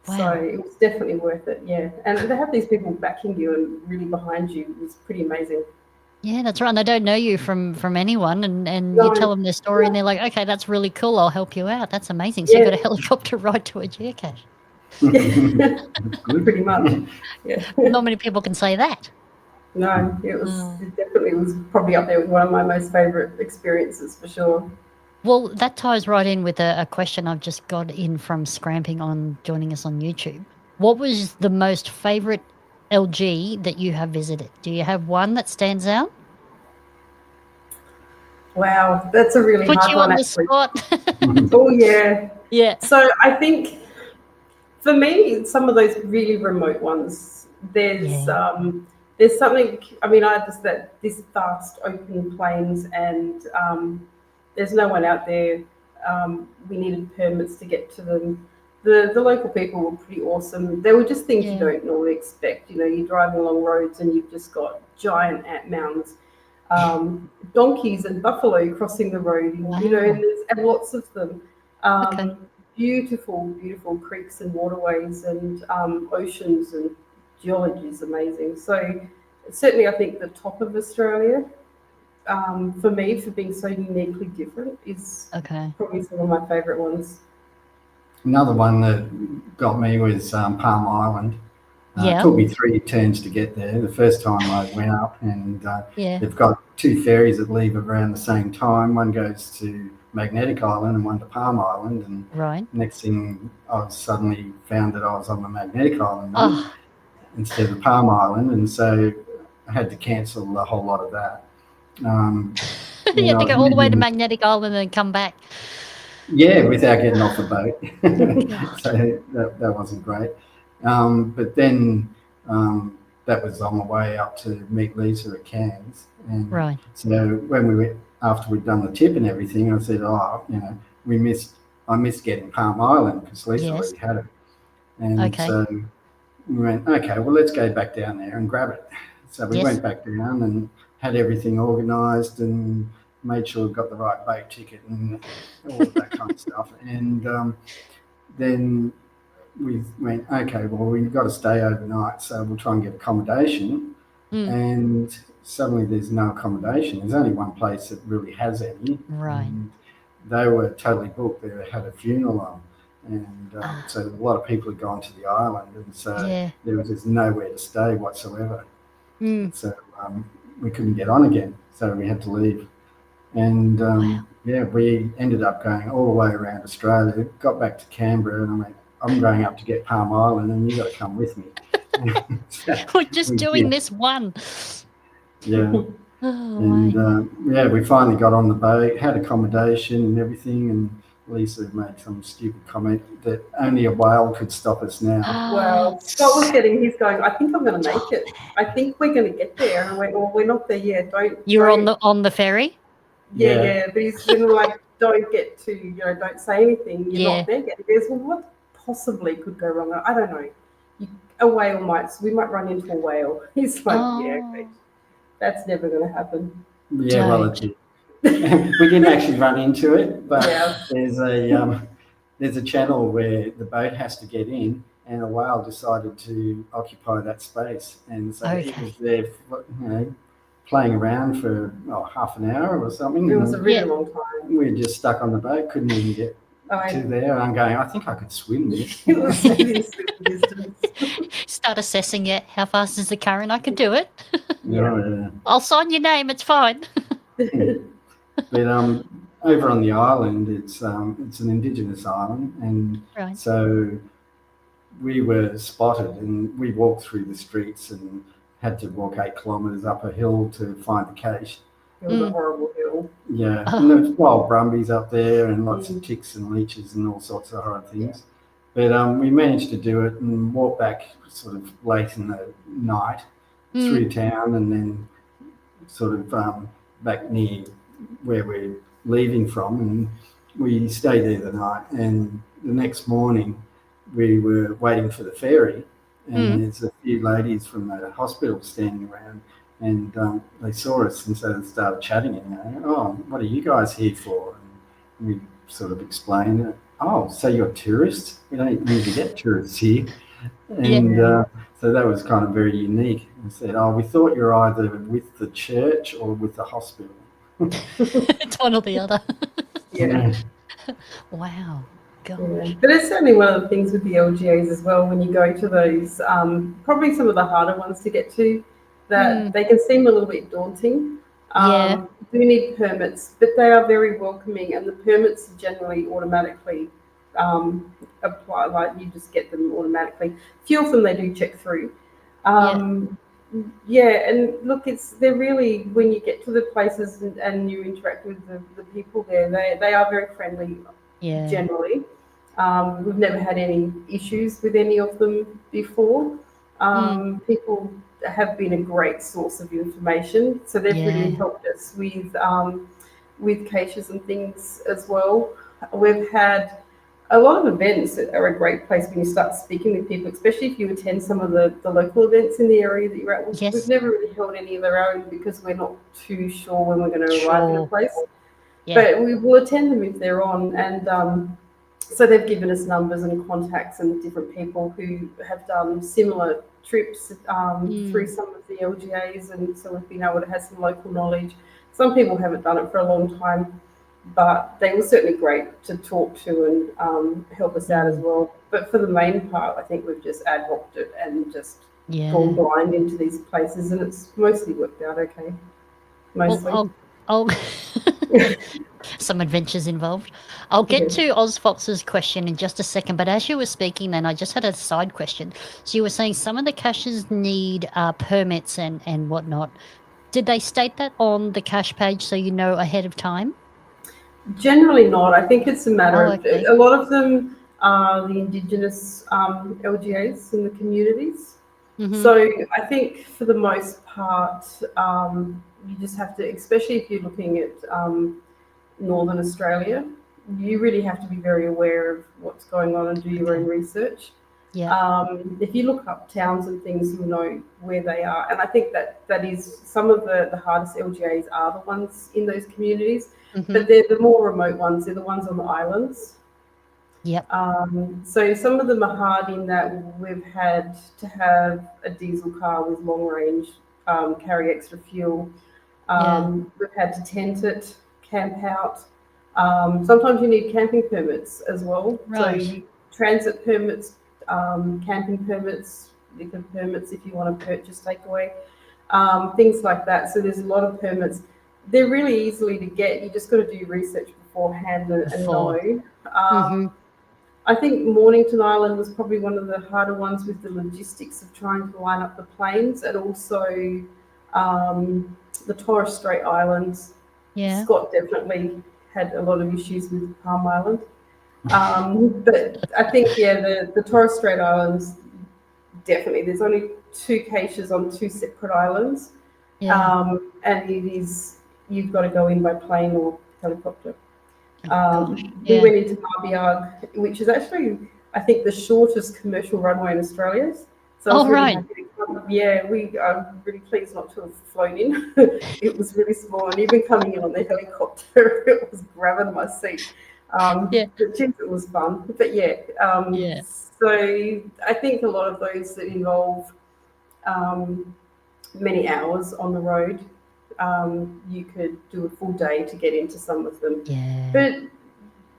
So it was definitely worth it, And to have these people backing you and really behind you was pretty amazing. Yeah, that's right. And they don't know you from anyone, and you tell them their story, and they're like, okay, that's really cool. I'll help you out. That's amazing. So you got a helicopter ride to a geocache. Pretty much. Not many people can say that. No, it definitely was probably up there with one of my most favourite experiences for sure. Well, that ties right in with a question I've just got in from Scramping on joining us on YouTube. What was the most favourite LG that you have visited? Do you have one that stands out? Wow, that's a really hard one. Put you on the spot. Oh, yeah. Yeah. So I think for me, some of those really remote ones, there's something, I just that this vast open plains, and there's no one out there. We needed permits to get to them. The local people were pretty awesome. They were just things you don't normally expect. You're driving along roads and you've just got giant ant mounds, donkeys and buffalo crossing the road. And lots of them. Beautiful, beautiful creeks and waterways and oceans, and geology is amazing. So certainly I think the top of Australia, for me, for being so uniquely different, is probably some of my favourite ones. Another one that got me was Palm Island. It took me 3 turns to get there. The first time I went up, and they've got 2 ferries that leave around the same time. One goes to Magnetic Island and one to Palm Island. And next thing, I suddenly found that I was on the Magnetic Island one. instead of Palm Island, and so I had to cancel a whole lot of that. You had to go all the way to Magnetic Island and come back. Yeah, without getting off the boat. So that wasn't great. But then that was on my way up to meet Lisa at Cairns. And Right. so when we went, after we'd done the tip and everything, I said, I missed getting Palm Island because Lisa already had it. And so we went, okay, well, let's go back down there and grab it. So we went back down and had everything organised and made sure we got the right boat ticket and all of that kind of stuff. And then we went, okay, well, we've got to stay overnight, so we'll try and get accommodation. And suddenly there's no accommodation. There's only one place that really has any. Right. And they were totally booked. They had a funeral on. And so a lot of people had gone to the island. And so there was just nowhere to stay whatsoever. So we couldn't get on again. So we had to leave. And we ended up going all the way around Australia, got back to Canberra, and I went, I'm going up to get Palm Island, and you got to come with me. We're just doing this one. Yeah. We finally got on the boat, had accommodation and everything, and Lisa made some stupid comment that only a whale could stop us now. Well, Scott was he's going, I think I'm going to make it. I think we're going to get there. And I went, well, we're not there yet. You're on the ferry? Yeah. But he's been like, don't get to, don't say anything. You're not there yet. He goes, well, what possibly could go wrong? I don't know. A whale we might run into a whale. He's like, okay, that's never going to happen. Yeah, well, it did. We didn't actually run into it, but there's a channel where the boat has to get in, and a whale decided to occupy that space, and so it was there, playing around for half an hour or something. It was a really long time. We were just stuck on the boat, couldn't even get to there. And I'm going, I think I could swim this. It was distance. Start assessing it. How fast is the current? I could do it. Yeah. I'll sign your name. It's fine. But over on the island, it's an Indigenous island, and so we were spotted, and we walked through the streets and had to walk 8 kilometres up a hill to find the cache. It was a horrible hill. Yeah, and there's wild brumbies up there and lots of ticks and leeches and all sorts of horrid things. But we managed to do it and walk back sort of late in the night through town, and then sort of back near where we're leaving from, and we stayed there the night. And the next morning we were waiting for the ferry, and there's a few ladies from the hospital standing around, and they saw us, and so they started chatting and what are you guys here for? And we sort of explained, so you're tourists? We don't usually get tourists here. And so that was kind of very unique. And said, we thought you're either with the church or with the hospital. It's one or the other. Wow. Gosh. Yeah. But it's certainly one of the things with the LGAs as well, when you go to those, probably some of the harder ones to get to, that they can seem a little bit daunting. You do need permits, but they are very welcoming, and the permits generally automatically apply, like you just get them automatically. A few of them they do check through. And look, they're really, when you get to the places and you interact with the people there, they are very friendly generally. We've never had any issues with any of them before. People have been a great source of information, so they've really helped us with caches and things as well. We've had a lot of events that are a great place when you start speaking with people, especially if you attend some of the local events in the area that you're at. We've never really held any of our own because we're not too sure when we're going to arrive in a place. But we will attend them if they're on, and so they've given us numbers and contacts and different people who have done similar trips through some of the LGAs, and so we've been able to have some local knowledge. Some people haven't done it for a long time, but they were certainly great to talk to and help us out as well. But for the main part, I think we've just ad hoc'd it and just gone blind into these places, and it's mostly worked out okay. Mostly. Well, I'll some adventures involved. I'll get to Ozfox's question in just a second, but as you were speaking then, I just had a side question. So you were saying some of the caches need permits and whatnot. Did they state that on the cache page so you know ahead of time? Generally not. I think it's a matter of, okay. a lot of them are the Indigenous LGAs in the communities. Mhm. So I think for the most part, you just have to, especially if you're looking at Northern Australia, you really have to be very aware of what's going on and do your own research. Yeah. If you look up towns and things, you'll know where they are. And I think that is some of the hardest LGAs are the ones in those communities, Mhm. but they're the more remote ones. They're the ones on the islands. Yep. So some of them are hard in that we've had to have a diesel car with long range, carry extra fuel. We've had to tent it, camp out. Sometimes you need camping permits as well. Right. So transit permits, camping permits, liquor permits if you want to purchase takeaway, things like that. So there's a lot of permits. They're really easily to get. You just got to do research beforehand and know. I think Mornington Island was probably one of the harder ones with the logistics of trying to line up the planes, and also the Torres Strait Islands. Yeah. Scott definitely had a lot of issues with Palm Island. But I think, the Torres Strait Islands, definitely. There's only 2 caches on 2 separate islands. Yeah. And you've got to go in by plane or helicopter. We Yeah. went into Marbiag, which is actually, I think, the shortest commercial runway in Australia. So I was really happy to come. Yeah, I'm really pleased not to have flown in. It was really small, and even coming in on the helicopter, it was grabbing my seat. But geez, it was fun. But so I think a lot of those that involve many hours on the road, you could do a full day to get into some of them. Yeah. But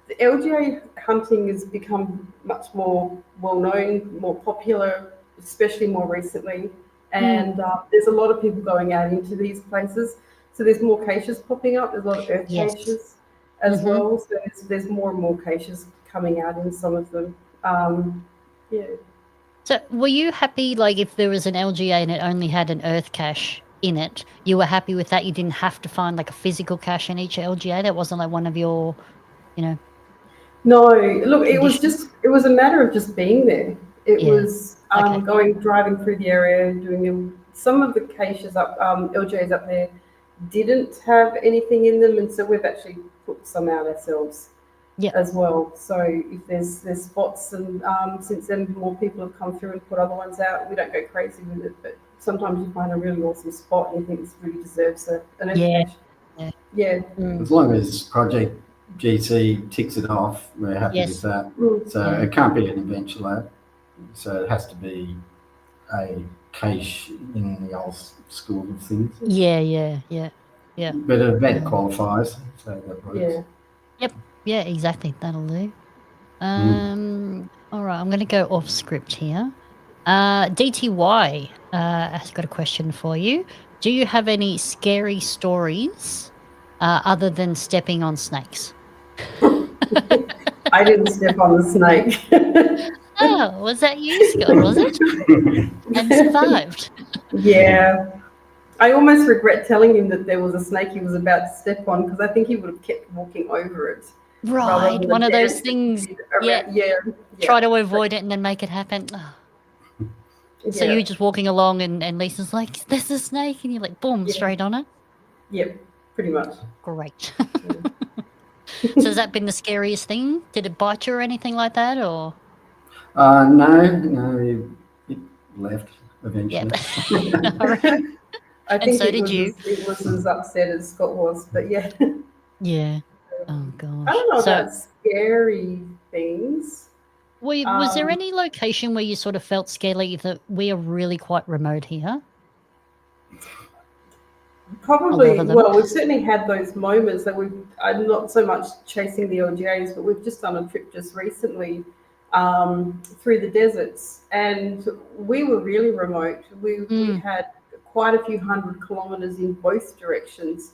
the LGA hunting has become much more well-known, more popular, especially more recently. And there's a lot of people going out into these places. So there's more caches popping up. There's a lot of earth caches as well. So there's more and more caches coming out in some of them. So were you happy, like, if there was an LGA and it only had an earth cache in it, you were happy with that? You didn't have to find like a physical cache in each LGA? That wasn't like one of your, No, look, it was a matter of just being there. It was driving through the area, doing some of the caches up, LGAs up there didn't have anything in them, and so we've actually put some out ourselves as well. So if there's spots, and since then more people have come through and put other ones out, we don't go crazy with it, but sometimes you find a really awesome spot and you think this really deserves an earth cache. Yeah. As long as Project GC ticks it off, we're happy with that. So it can't be an adventure lab. So it has to be a cache in the old school of things. Yeah. But an event qualifies, so that works. Yeah, exactly. That'll do. All right, I'm going to go off script here. DTY has got a question for you. Do you have any scary stories other than stepping on snakes? I didn't step on the snake. Oh, was that you, Scott? Was it? And survived. Yeah. I almost regret telling him that there was a snake he was about to step on, because I think he would have kept walking over it. Right, one of those things. Try to avoid it and then make it happen. Oh. So you're just walking along and Lisa's like, there's a snake, and you're like, boom, straight on it? Yep, pretty much. Great. So has that been the scariest thing? Did it bite you or anything like that, or? No, it left eventually. Right. I think so did you. It was as upset as Scott was, but yeah. Yeah. Oh gosh. I don't know about scary things. Was there any location where you sort of felt scared, like that we are really quite remote here? Probably. Well, we've certainly had those moments that I'm not so much chasing the LGAs, but we've just done a trip just recently through the deserts, and we were really remote. We had quite a few 100 kilometres in both directions.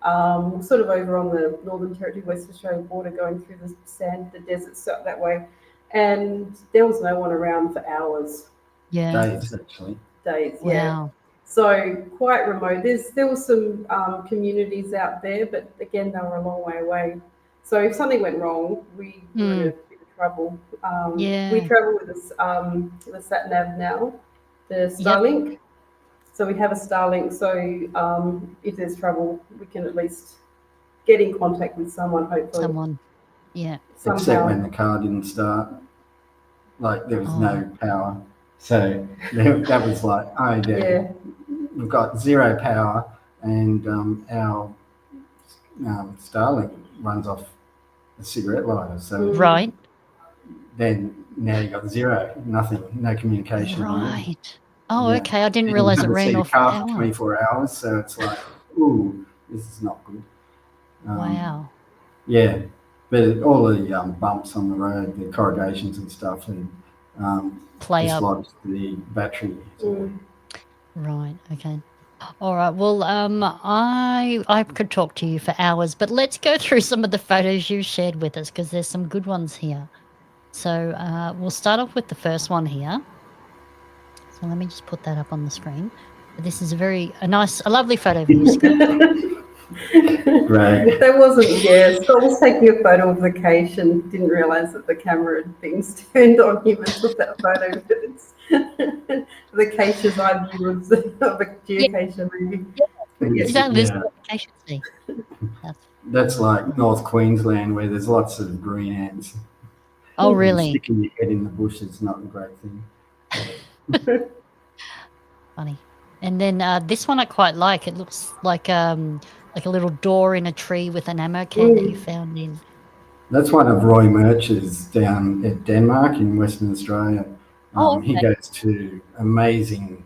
sort of over on the Northern Territory, West Australia border, going through the sand, the desert, so that way. And there was no one around for hours. Yeah. Days, actually. Days, Wow. yeah. So quite remote. There were some communities out there, but again, they were a long way away. So if something went wrong, we were in a bit of trouble. We travel with the sat nav now, the Starlink. Yep. So we have a Starlink. So if there's trouble, we can at least get in contact with someone. Hopefully, yeah. Somehow. Except when the car didn't start, like there was no power. So that was like, we've got zero power, and our Starlink runs off a cigarette lighter. So right. Then now you got zero, nothing, no communication. Right. Oh, okay. I didn't realise it ran off car power. for 24 hours. So it's like, ooh, this is not good. Wow. Yeah, but all the bumps on the road, the corrugations and stuff, and play up the battery. Right. Okay. All right. Well, I could talk to you for hours, but let's go through some of the photos you shared with us because there's some good ones here. So we'll start off with the first one here. So let me just put that up on the screen. This is a lovely photo of you, Scott. Right. That wasn't, Scott was taking a photo of the cache and didn't realise that the camera had things turned on him and took that photo. The cache's eye view of the geocacher movie. Exactly. What the cache see. That's like North Queensland where there's lots of green ants. Oh, really? Sticking your head in the bush is not a great thing. Funny. And then this one I quite like. It looks like a little door in a tree with an ammo can that you found in. That's one of Roy Murch's down at Denmark in Western Australia. Okay. He goes to amazing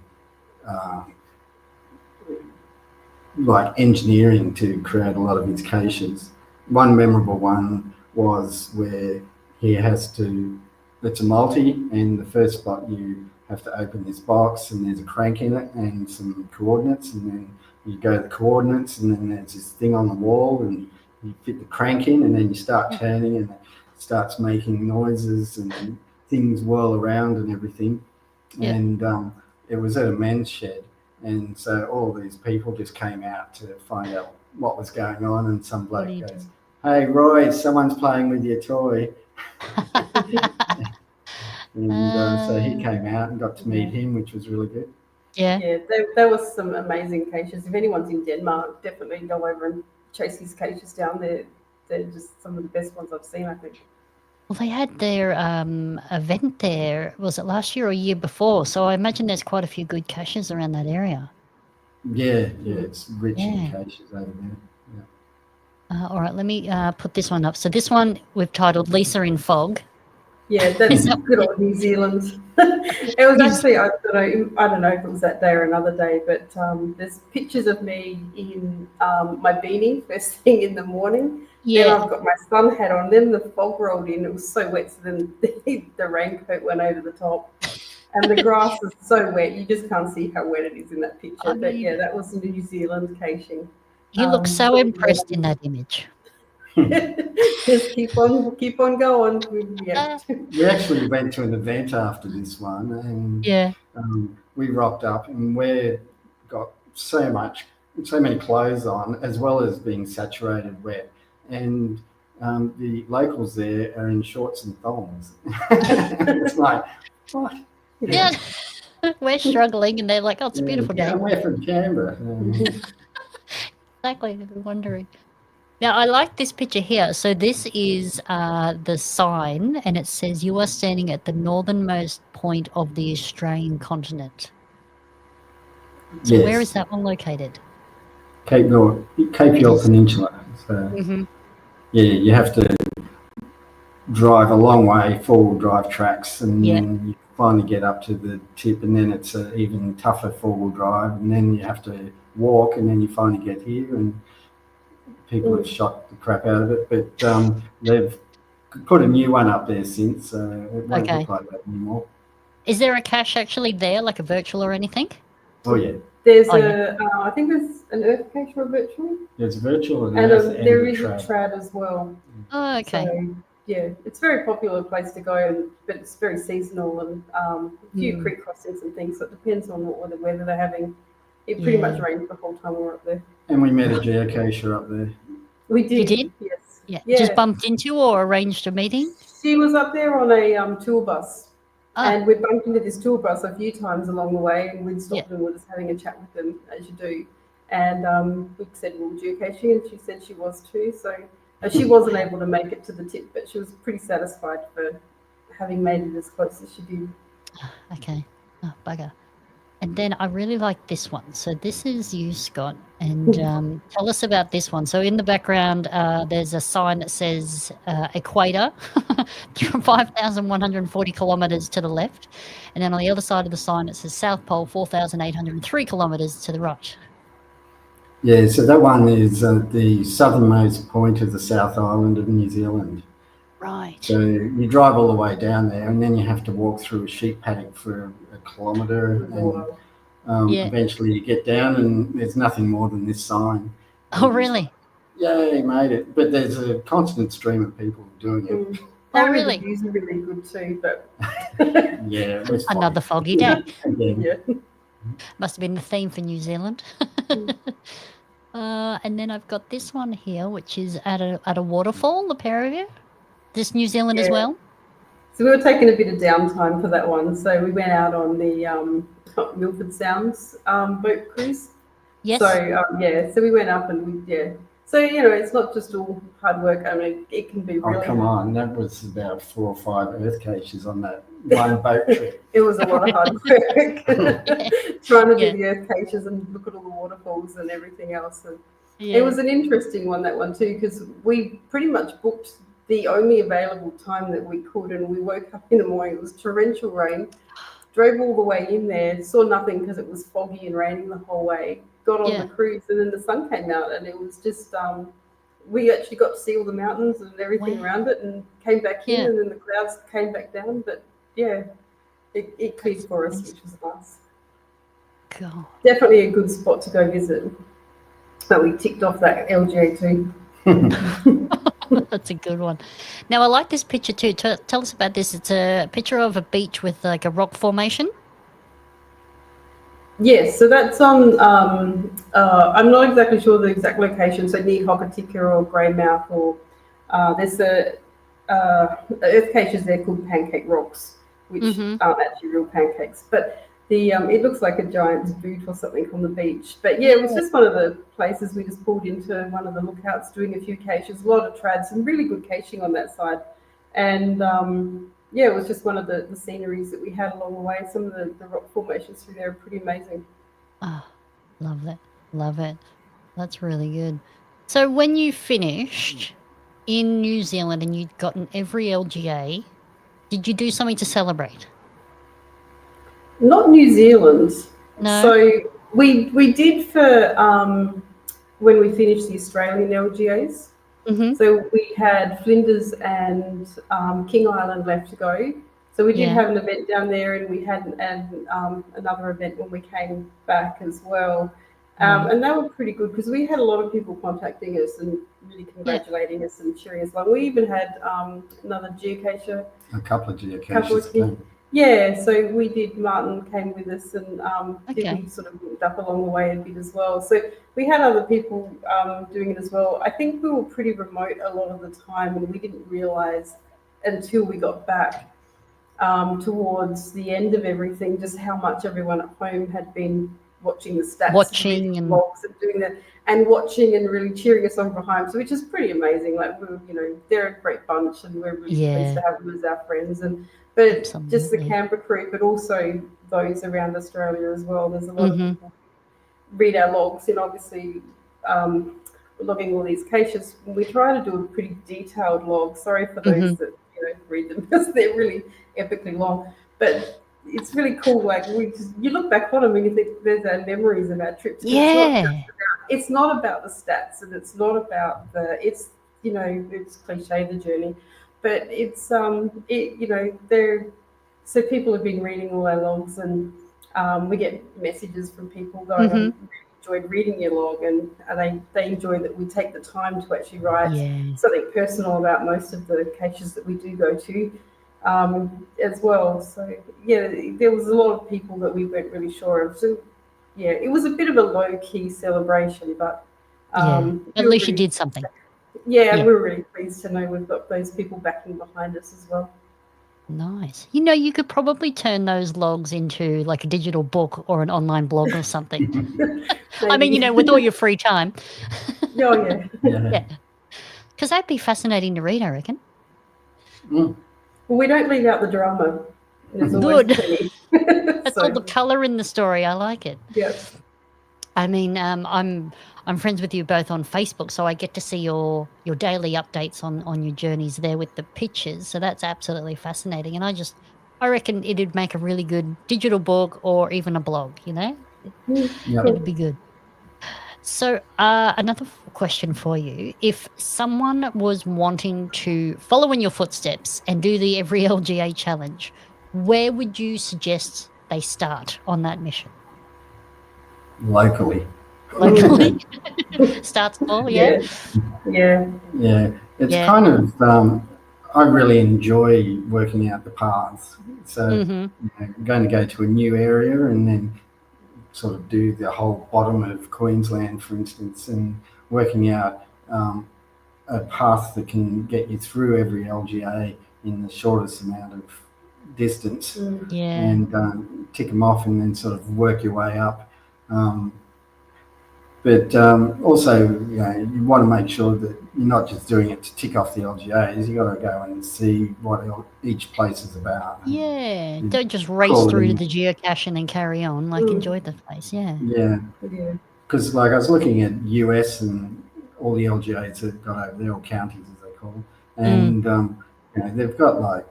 like engineering to create a lot of his caches. One memorable one was where he has to, it's a multi, and the first spot you have to open this box and there's a crank in it and some coordinates, and then you go to the coordinates and then there's this thing on the wall and you fit the crank in and then you start turning and it starts making noises and things whirl around and everything. Yeah. And it was at a men's shed, and so all these people just came out to find out what was going on, and some bloke goes, "Hey Roy, someone's playing with your toy." And so he came out and got to meet him, which was really good. Yeah, there was some amazing caches. If anyone's in Denmark, definitely go over and chase these caches down there. They're just some of the best ones I've seen, I think. Well, they had their event there, was it last year or a year before? So I imagine there's quite a few good caches around that area. Yeah, it's rich in caches over there. Yeah. All right, let me put this one up. So this one we've titled Lisa in Fog. Yeah, that's good old New Zealand. It was actually, I don't know if it was that day or another day, but there's pictures of me in my beanie first thing in the morning. Yeah. Then I've got my sun hat on. Then the fog rolled in. It was so wet, so then the raincoat went over the top. And the grass is so wet, you just can't see how wet it is in that picture. But yeah, that was New Zealand caching. You look so impressed in that image. Just keep on going. Yeah. We actually went to an event after this one, and we rocked up, and we got so many clothes on, as well as being saturated wet, and the locals there are in shorts and thongs. It's like, what? Yeah. We're struggling, and they're like, "Oh, it's a beautiful day." And we're from Canberra. Exactly, they're wondering. Now, I like this picture here. So this is the sign, and it says, "You are standing at the northernmost point of the Australian continent." So where is that one located? Cape York Peninsula. So, you have to drive a long way, four-wheel drive tracks, and then you finally get up to the tip, and then it's an even tougher four-wheel drive, and then you have to walk, and then you finally get here, and people have shot the crap out of it, but they've put a new one up there since, so it won't look like that anymore. Is there a cache actually there, like a virtual or anything? Oh, yeah. There's Oh, I think there's an earth cache or a virtual, There's virtual and and earth and there a is a trad. trad as well. Oh, okay. So yeah, it's a very popular place to go, but it's very seasonal and a few creek crossings and things. So it depends on what the weather they're having. It pretty much rained the whole time we were up there. And we met a geocacher up there. We did. You did? Yes. Yeah. Just bumped into or arranged a meeting? She was up there on a tour bus. Ah. And we bumped into this tour bus a few times along the way, and we'd stopped and we were just having a chat with them, as you do. And we said, well, geocaching, and she said she was too. So she wasn't able to make it to the tip, but she was pretty satisfied for having made it as close as she did. Okay. Oh, bugger. And then I really like this one. So this is you, Scott, and tell us about this one. So in the background, there's a sign that says equator, 5,140 kilometres to the left. And then on the other side of the sign, it says South Pole, 4,803 kilometres to the right. Yeah, so that one is the southernmost point of the South Island of New Zealand. Right. So you drive all the way down there, and then you have to walk through a sheep paddock for a kilometre, and eventually you get down, and there's nothing more than this sign. Oh, really? Yay, made it! But there's a constant stream of people doing it. Oh, really? The views are really good too, but yeah, it was fun. Another foggy day. Yeah. Must have been the theme for New Zealand. And then I've got this one here, which is at a waterfall, the pair of you. This New Zealand as well? So we were taking a bit of downtime for that one. So we went out on the Milford Sounds boat cruise. Yes. So so we went up and So, it's not just all hard work. I mean, it can be really... Oh, come on. That was about 4 or 5 earth caches on that one boat trip. It was a lot of hard work. Trying to do the earth caches and look at all the waterfalls and everything else. And it was an interesting one, that one too, because we pretty much booked the only available time that we could, and we woke up in the morning. It was torrential rain. Drove all the way in there, saw nothing because it was foggy and raining the whole way. Got on the cruise, and then the sun came out, and it was just we actually got to see all the mountains and everything around it, and came back in, and then the clouds came back down. But it cleared for us, which was nice. God. Definitely a good spot to go visit. But we ticked off that LGA too. That's a good one. Now, I like this picture too. Tell us about this. It's a picture of a beach with like a rock formation. Yes, so that's on, I'm not exactly sure the exact location, so near Hokitika or Greymouth, or there's earth caches there called Pancake Rocks, which aren't actually real pancakes, but it looks like a giant's boot or something on the beach. But it was just one of the places we just pulled into, one of the lookouts, doing a few caches, a lot of trads, some really good caching on that side. And it was just one of the sceneries that we had along the way. Some of the rock formations through there are pretty amazing. Oh, love that. Love it. That's really good. So when you finished in New Zealand and you'd gotten every LGA, did you do something to celebrate? Not New Zealand. No. So we did for when we finished the Australian LGAs. So we had Flinders and King Island left to go. So we did have an event down there, and we had another event when we came back as well. And they were pretty good because we had a lot of people contacting us and really congratulating us and cheering us on. We even had another geocacher. A couple of geocachers. So we did. Martin came with us, and we sort of moved up along the way a bit as well. So we had other people doing it as well. I think we were pretty remote a lot of the time, and we didn't realise until we got back towards the end of everything just how much everyone at home had been watching the stats, and logs, and doing that, and watching and really cheering us on behind. So which is pretty amazing. Like they're a great bunch, and we're really pleased to have them as our friends. But just the Canberra crew, but also those around Australia as well. There's a lot of people read our logs, and obviously logging all these caches. We try to do a pretty detailed log. Sorry for those that read them because they're really epically long. But it's really cool. Like you look back on them and you think there's our memories of our trips. It's not about the stats, and it's not about it's cliche, the journey. But it's so people have been reading all our logs, and We get messages from people going, I really enjoyed reading your log, and they enjoy that we take the time to actually write something personal about most of the caches that we do go to as well. So, yeah, there was a lot of people that we weren't really sure of. So, yeah, it was a bit of a low-key celebration, but at least you did something. Yeah, we're really pleased to know we've got those people backing behind us as well. Nice. You know, you could probably turn those logs into like a digital book or an online blog or something. I mean, you know, with all your free time. Oh, yeah. Because that'd be fascinating to read, I reckon. Mm. Well, we don't leave out the drama. There's Good. Plenty. That's all the colour in the story. I like it. Yes. I mean, I'm friends with you both on Facebook, so I get to see your daily updates on your journeys there with the pictures. So that's absolutely fascinating. And I reckon it'd make a really good digital book or even a blog, you know? It'd be good. So another question for you. If someone was wanting to follow in your footsteps and do the Every LGA challenge, where would you suggest they start on that mission? Locally. Start small, yeah? Yeah. It's kind of, I really enjoy working out the paths. So you know, I'm going to go to a new area and then sort of do the whole bottom of Queensland, for instance, and working out a path that can get you through every LGA in the shortest amount of distance and tick them off and then sort of work your way up. But also, you know, you want to make sure that you're not just doing it to tick off the LGAs. You got to go and see what each place is about. Yeah, don't just race through to the geocache and then carry on. Like, enjoy the place. Yeah. Because like I was looking at US and all the LGAs that got over there, or counties as they call them, and you know, they've got like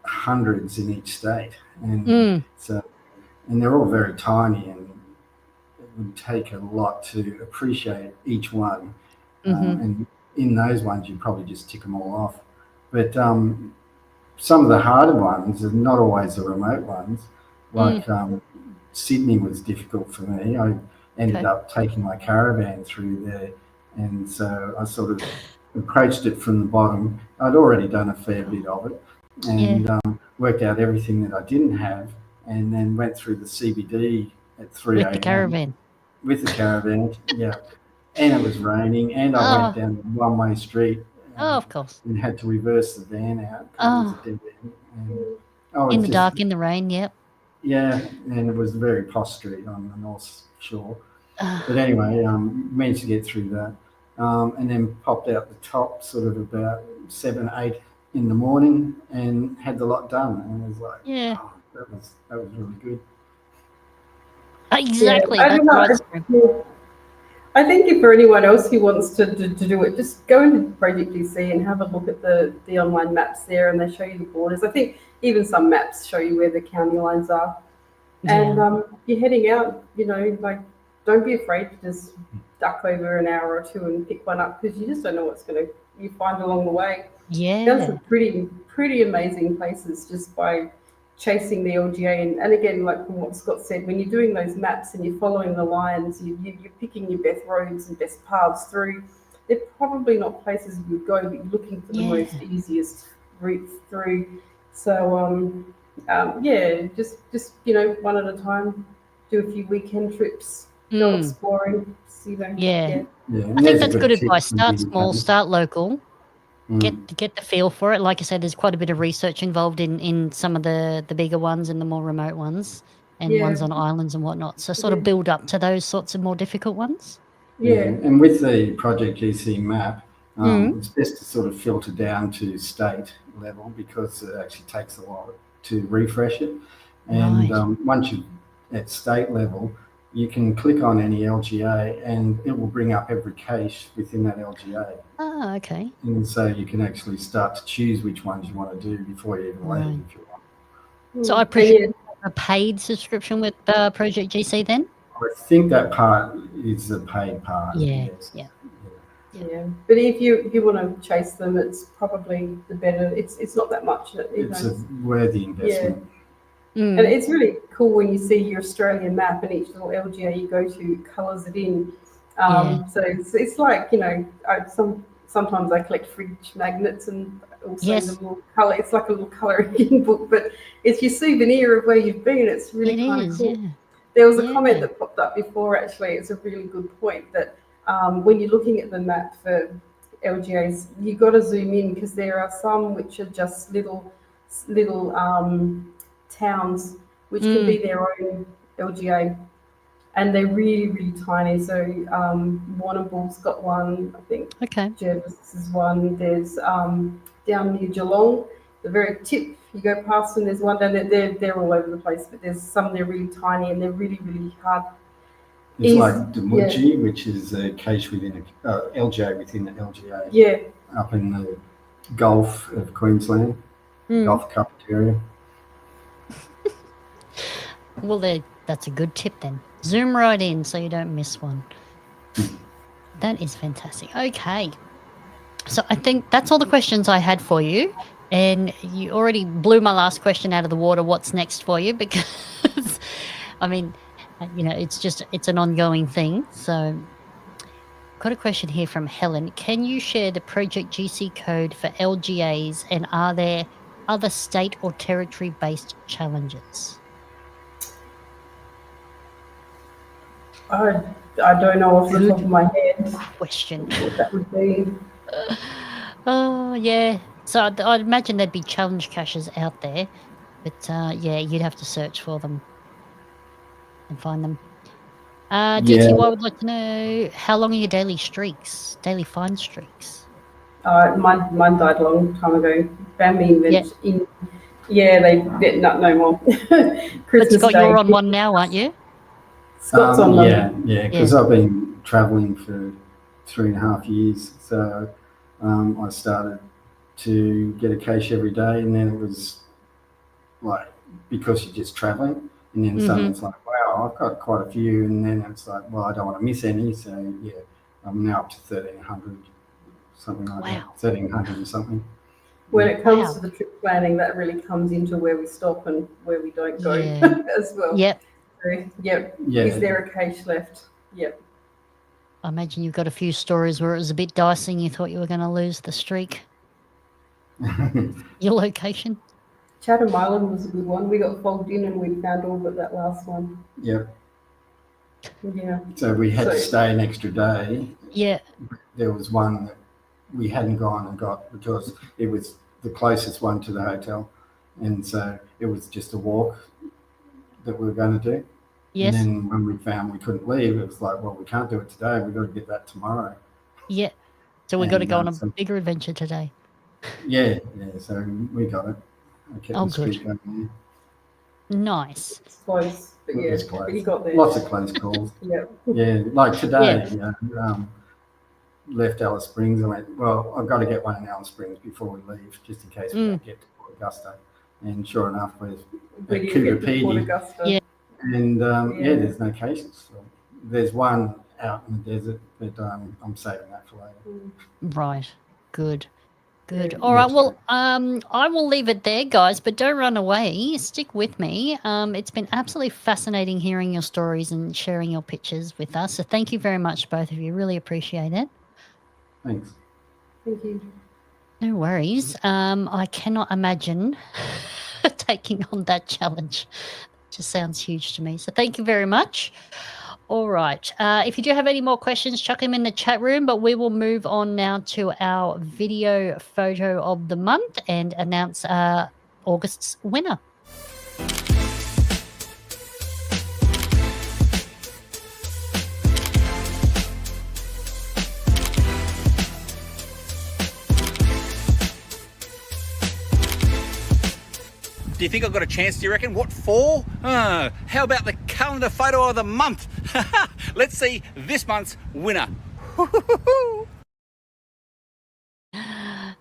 hundreds in each state, and so and they're all very tiny and would take a lot to appreciate each one. And in those ones, you probably just tick them all off. But some of the harder ones are not always the remote ones. Like Sydney was difficult for me. I ended up taking my caravan through there. And so I sort of approached it from the bottom. I'd already done a fair bit of it and worked out everything that I didn't have, and then went through the CBD at 3 a.m. With the caravan. With the caravan, and it was raining, and I went down a one-way street. Of course. And had to reverse the van out because it was a dead end. And, in the dark, in the rain, Yeah, and it was a very posh street on the North Shore. But anyway, managed to get through that, and then popped out the top sort of about 7, 8 in the morning, and had the lot done. And it was like, that was really good. Exactly. I think if for anyone else who wants to do it, just go into Project GC and have a look at the online maps there, and they show you the borders. I think even some maps show you where the county lines are. And you're heading out, you know, like, don't be afraid to just duck over an hour or two and pick one up, because you just don't know what's you find along the way. There's some pretty amazing places just by chasing the LGA, and again, like from what Scott said, when you're doing those maps and you're following the lines, you're picking your best roads and best paths through. They're probably not places you would go, but you're looking for the most easiest route through. So just you know, one at a time. Do a few weekend trips, go exploring. You know, I think that's good advice. Start small, start local. Get the feel for it. Like I said, there's quite a bit of research involved in some of the bigger ones and the more remote ones, and ones on islands and whatnot. So sort of build up to those sorts of more difficult ones. And with the Project GC map, it's best to sort of filter down to state level, because it actually takes a while to refresh it. And once you're at state level, you can click on any LGA and it will bring up every cache within that LGA. Oh, okay. And so you can actually start to choose which ones you want to do before you even leave, if you want. So I presume a paid subscription with Project GC then? I think that part is a paid part. Yeah. But if you want to chase them, it's probably the better. It's not that much. It's a worthy investment. And it's really cool when you see your Australian map and each little LGA you go to colours it in. So it's like, you know, sometimes I collect fridge magnets and also the little colour. It's like a little colouring book, but it's your souvenir of where you've been. It's really kind of cool. Yeah. There was a comment that popped up before, actually. It's a really good point that when you're looking at the map for LGAs, you've got to zoom in because there are some which are just little towns which can be their own LGA, and they're really, really tiny. So Warrnambool's got one, I think. Okay. Jervis is one. There's down near Geelong, the very tip. You go past and there's one down there. They're all over the place, but there's some they're really tiny and they're really, really hard. It's like Damuji, which is a cache within a LGA within the LGA. Yeah. Up in the Gulf of Queensland, Gulf Cup area. Well, that's a good tip then. Zoom right in so you don't miss one. That is fantastic. Okay. So I think that's all the questions I had for you. And you already blew my last question out of the water. What's next for you? Because, I mean, you know, it's an ongoing thing. So got a question here from Helen. Can you share the project GC code for LGAs, and are there other state or territory-based challenges? I don't know off the top of my head Question. what that would be. Oh, yeah. So I'd imagine there'd be challenge caches out there. But, yeah, you'd have to search for them and find them. DTY would like to know, how long are your daily streaks, daily find streaks? Mine died a long time ago. Bambi went in. Yeah, no more. But Scott, you're on one now, aren't you? Scott's on one. Yeah, because I've been travelling for 3.5 years. So I started to get a cache every day, and then it was like, because you're just travelling, and then suddenly it's like, wow, I've got quite a few, and then it's like, well, I don't want to miss any, so yeah, I'm now up to 1,300, something like that, 1,300 and something. When it comes to the trip planning, that really comes into where we stop and where we don't go as well. Yep. So, is there a cache left? Yep. I imagine you've got a few stories where it was a bit dicey and you thought you were going to lose the streak. Your location? Chatham Island was a good one. We got fogged in and we found all but that last one. Yep. Yeah. So we had to stay an extra day. Yeah. There was one that we hadn't gone and got because it was the closest one to the hotel. And so it was just a walk that we were going to do. Yes. And then when we found we couldn't leave, it was like, well, we can't do it today. We've got to get that tomorrow. Yeah. So we've got to go on a bigger adventure today. Yeah. So we got it. Good. Nice. It's close. But It was close. But he got there. Lots of close calls. Yeah. Like today, left Alice Springs. I went, well, I've got to get one in Alice Springs before we leave, just in case we don't get to Port Augusta. And sure enough, we're at Coogapedi. Yeah. And there's no cases. So there's one out in the desert, but I'm saving that for later. Right. Good. All right. Well, I will leave it there, guys, but don't run away. Stick with me. It's been absolutely fascinating hearing your stories and sharing your pictures with us. So thank you very much, both of you. Really appreciate it. Thanks. Thank you. No worries. I cannot imagine taking on that challenge. It just sounds huge to me. So thank you very much. All right. If you do have any more questions, chuck them in the chat room, but we will move on now to our video photo of the month and announce August's winner. Do you think I've got a chance, do you reckon? What for? How about the calendar photo of the month? Let's see this month's winner.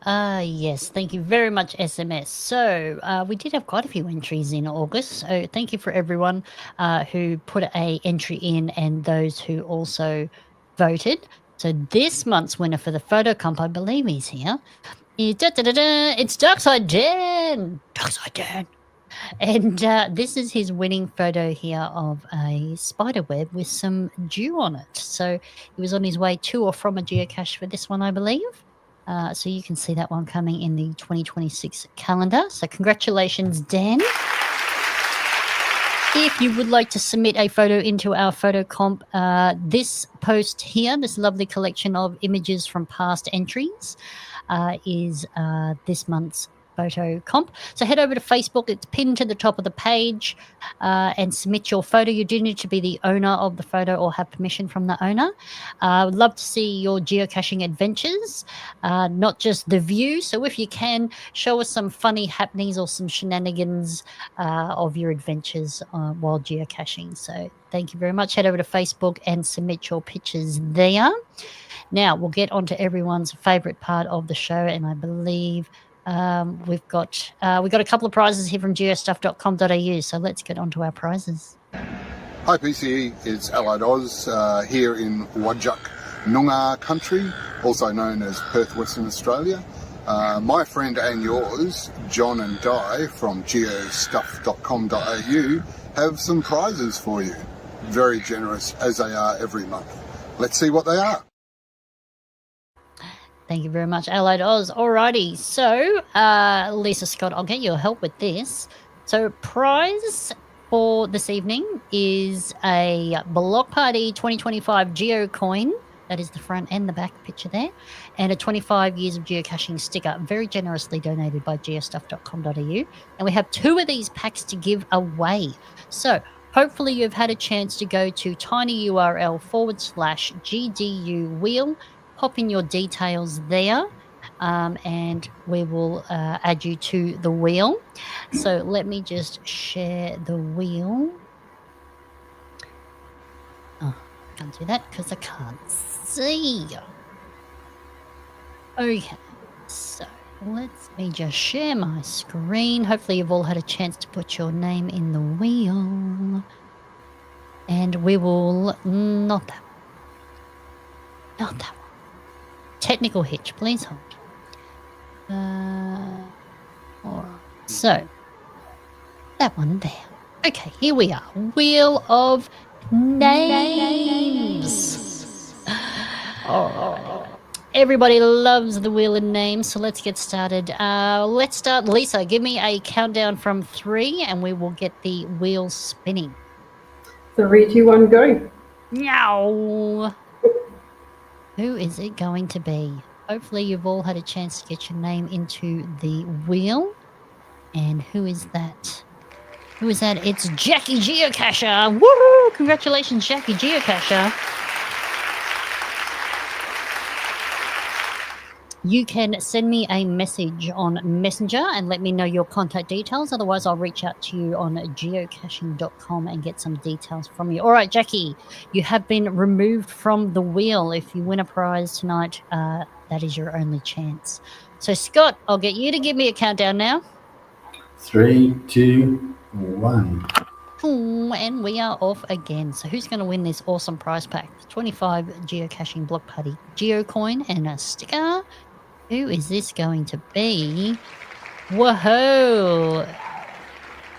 Yes, thank you very much, SMS. So we did have quite a few entries in August, so thank you for everyone who put a entry in and those who also voted. So this month's winner for the photo comp, I believe he's here, is it's Darkside Dan. Darkside Dan. And this is his winning photo here of a spider web with some dew on it. So he was on his way to or from a geocache for this one, I believe. So you can see that one coming in the 2026 calendar. So congratulations, Dan. If you would like to submit a photo into our photo comp, this post here, this lovely collection of images from past entries, is this month's photo comp. So head over to Facebook. It's pinned to the top of the page, and submit your photo. You do need to be the owner of the photo or have permission from the owner. I would love to see your geocaching adventures, not just the view. So if you can, show us some funny happenings or some shenanigans of your adventures while geocaching. So thank you very much. Head over to Facebook and submit your pictures there. Now we'll get on to everyone's favourite part of the show, and I believe we've got a couple of prizes here from geostuff.com.au. So let's get on to our prizes. Hi PCE, it's Allied Oz here in Wajak Noongar country, also known as Perth, Western Australia. My friend and yours, John and Di from geostuff.com.au, have some prizes for you. Very generous, as they are every month. Let's see what they are. Thank you very much, Allied Oz. Alrighty, so Lisa Scott, I'll get your help with this. So prize for this evening is a Block Party 2025 Geo coin. That is the front and the back picture there. And a 25 years of geocaching sticker, very generously donated by geostuff.com.au. And we have 2 of these packs to give away. So hopefully you've had a chance to go to tinyurl/GDU wheel, pop in your details there, and we will add you to the wheel. So let me just share the wheel. Oh, I can't do that because I can't see. Okay, so let me just share my screen. Hopefully you've all had a chance to put your name in the wheel. And we will... Not that one. Technical hitch, please hold. All right. So, that one there. Okay, here we are. Wheel of Names. All right. Everybody loves the wheel of names, so let's get started. Let's start. Lisa, give me a countdown from 3, and we will get the wheel spinning. 3, 2, 1, go. Meow. Who is it going to be? Hopefully you've all had a chance to get your name into the wheel. And who is that? Who is that? It's Jackie Geocacher. Woohoo! Congratulations, Jackie Geocacher. You can send me a message on Messenger and let me know your contact details. Otherwise, I'll reach out to you on geocaching.com and get some details from you. All right, Jackie, you have been removed from the wheel. If you win a prize tonight, that is your only chance. So, Scott, I'll get you to give me a countdown now. 3, 2, 1. And we are off again. So who's going to win this awesome prize pack? 25 geocaching block party geocoin and a sticker. Who is this going to be? Whoa!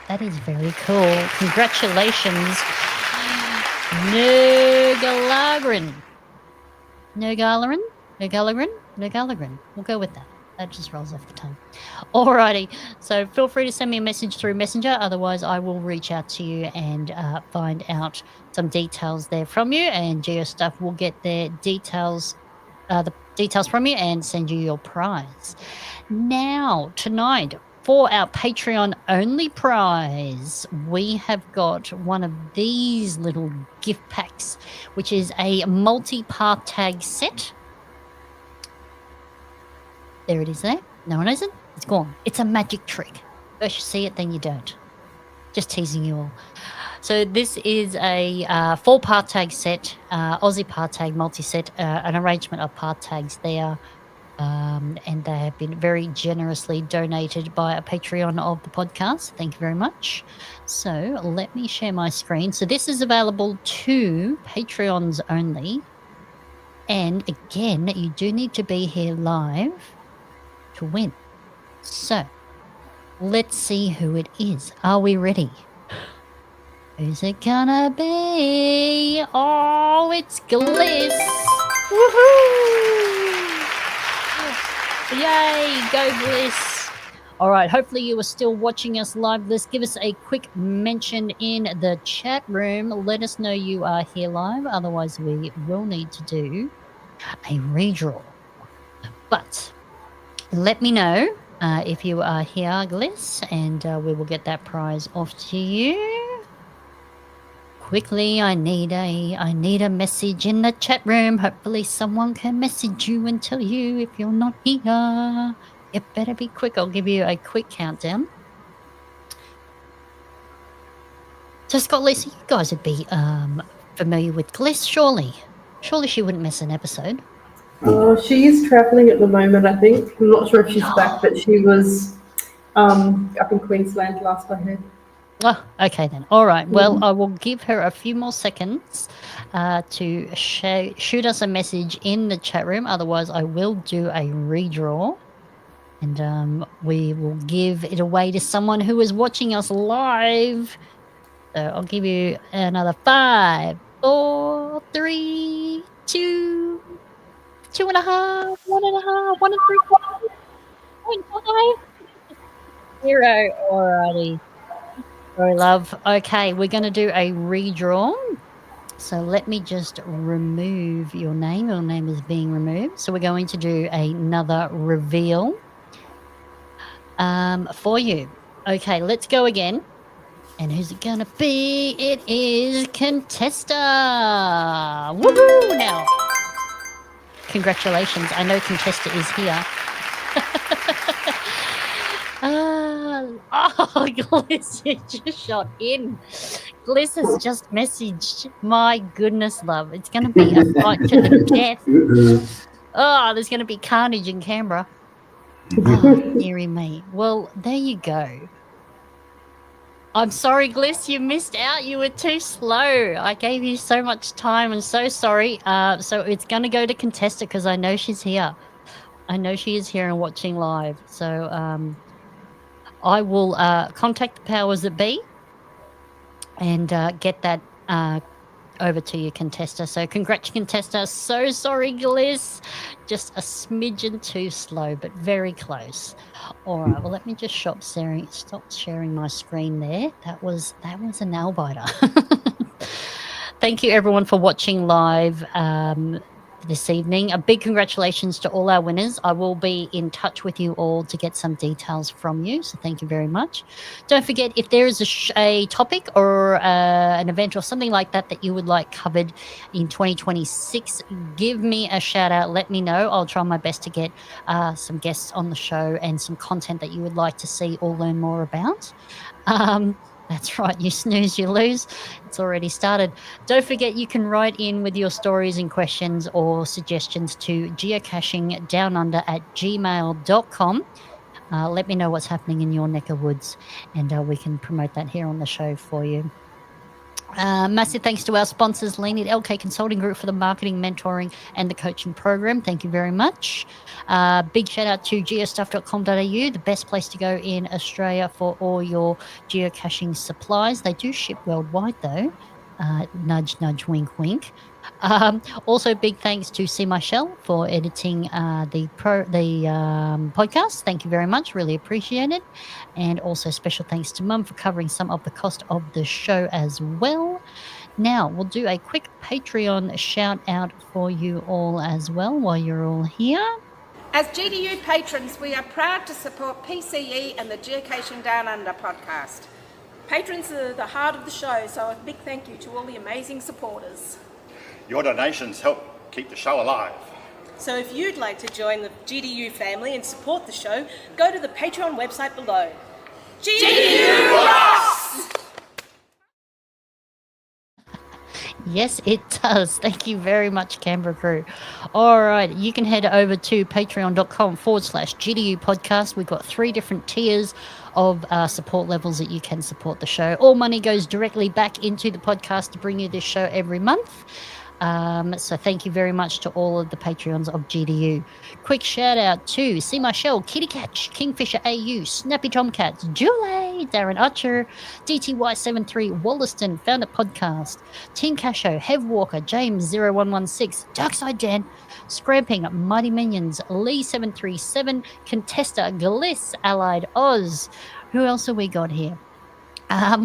That is very cool. Congratulations, Nergalagrin. We'll go with that. That just rolls off the tongue. Alrighty, so feel free to send me a message through Messenger. Otherwise, I will reach out to you and find out some details there from you. And GeoStuff will get their details, the details from you and send you your prize. Now, tonight, for our Patreon-only prize, we have got one of these little gift packs, which is a multi-path tag set. There it is there. No one knows it? It's gone. It's a magic trick. First you see it, then you don't. Just teasing you all. So this is a 4-path tag set, Aussie path tag multi-set, an arrangement of path tags there. And they have been very generously donated by a Patreon of the podcast. Thank you very much. So let me share my screen. So this is available to Patreons only. And again, you do need to be here live to win. So Let's see who it is. Are we ready? Who's it gonna be? Oh, it's Gliss. Woohoo! Yay, go Gliss. All right, hopefully you are still watching us live. Gliss, give us a quick mention in the chat room. Let us know you are here live. Otherwise, we will need to do a redraw. But let me know if you are here, Gliss, and we will get that prize off to you. Quickly, I need a message in the chat room. Hopefully someone can message you and tell you if you're not here. It better be quick. I'll give you a quick countdown. So Scott, Lisa, you guys would be familiar with Gliss, surely. Surely she wouldn't miss an episode. She is travelling at the moment, I think. I'm not sure if she's back, but she was up in Queensland last I heard. Oh, okay then. All right. Well, I will give her a few more seconds to shoot us a message in the chat room. Otherwise, I will do a redraw. And we will give it away to someone who is watching us live. So I'll give you another 5, 4, 3, 2, 2.5, 1.5, 1 and 3/4, 0. Alrighty. Sorry, love. Okay, we're going to do a redraw. So let me just remove your name. Your name is being removed. So we're going to do another reveal for you. Okay, let's go again. And who's it going to be? It is Contesta. Woohoo! Now, congratulations. I know Contesta is here. Oh, Gliss, you just shot in. Gliss has just messaged. My goodness, love. It's going to be a fight to the death. Oh, there's going to be carnage in Canberra. Oh, dearie me. Well, there you go. I'm sorry, Gliss, you missed out. You were too slow. I gave you so much time. I'm so sorry. So it's going to go to Contesta because I know she's here. I know she is here and watching live. So I will contact the powers that be and get that over to you, Contesta. So congrats, Contesta. So sorry, Gliss. Just a smidgen too slow, but very close. All right, well, let me just stop sharing my screen there. That was a nail biter. Thank you, everyone, for watching live this evening. A big congratulations to all our winners. I will be in touch with you all to get some details from you, so thank you very much. Don't forget, if there is a topic or an event or something like that that you would like covered in 2026, give me a shout out. Let me know. I'll try my best to get some guests on the show and some content that you would like to see or learn more about. That's right, you snooze, you lose. It's already started. Don't forget, you can write in with your stories and questions or suggestions to geocachingdownunder@gmail.com. Let me know what's happening in your neck of woods, and we can promote that here on the show for you. Massive thanks to our sponsors, Lean It LK Consulting Group, for the marketing, mentoring, and the coaching program. Thank you very much. Big shout out to geostuff.com.au, the best place to go in Australia for all your geocaching supplies. They do ship worldwide, though. Nudge, nudge, wink, wink. Also, big thanks to C. Michelle for editing the podcast. Thank you very much. Really appreciate it. And also special thanks to Mum for covering some of the cost of the show as well. Now, we'll do a quick Patreon shout out for you all as well while you're all here. As GDU patrons, we are proud to support PCE and the Geocaching Down Under podcast. Patrons are the heart of the show, so a big thank you to all the amazing supporters. Your donations help keep the show alive. So if you'd like to join the GDU family and support the show, go to the Patreon website below. GDU rocks! Yes, it does. Thank you very much, Canberra crew. All right, you can head over to patreon.com/GDU podcast. We've got 3 different tiers of support levels that you can support the show. All money goes directly back into the podcast to bring you this show every month. So thank you very much to all of the Patreons of GDU. Quick shout out to See My Shell, Kitty Catch, Kingfisher AU, Snappy Tomcats, Julie, Darren Archer, DTY73, Wollaston, Found It Podcast, Team Casho, Hev Walker, James0116, Darkside Dan, Scramping, Mighty Minions, Lee737, Contesta, Gliss, Allied Oz. Who else have we got here?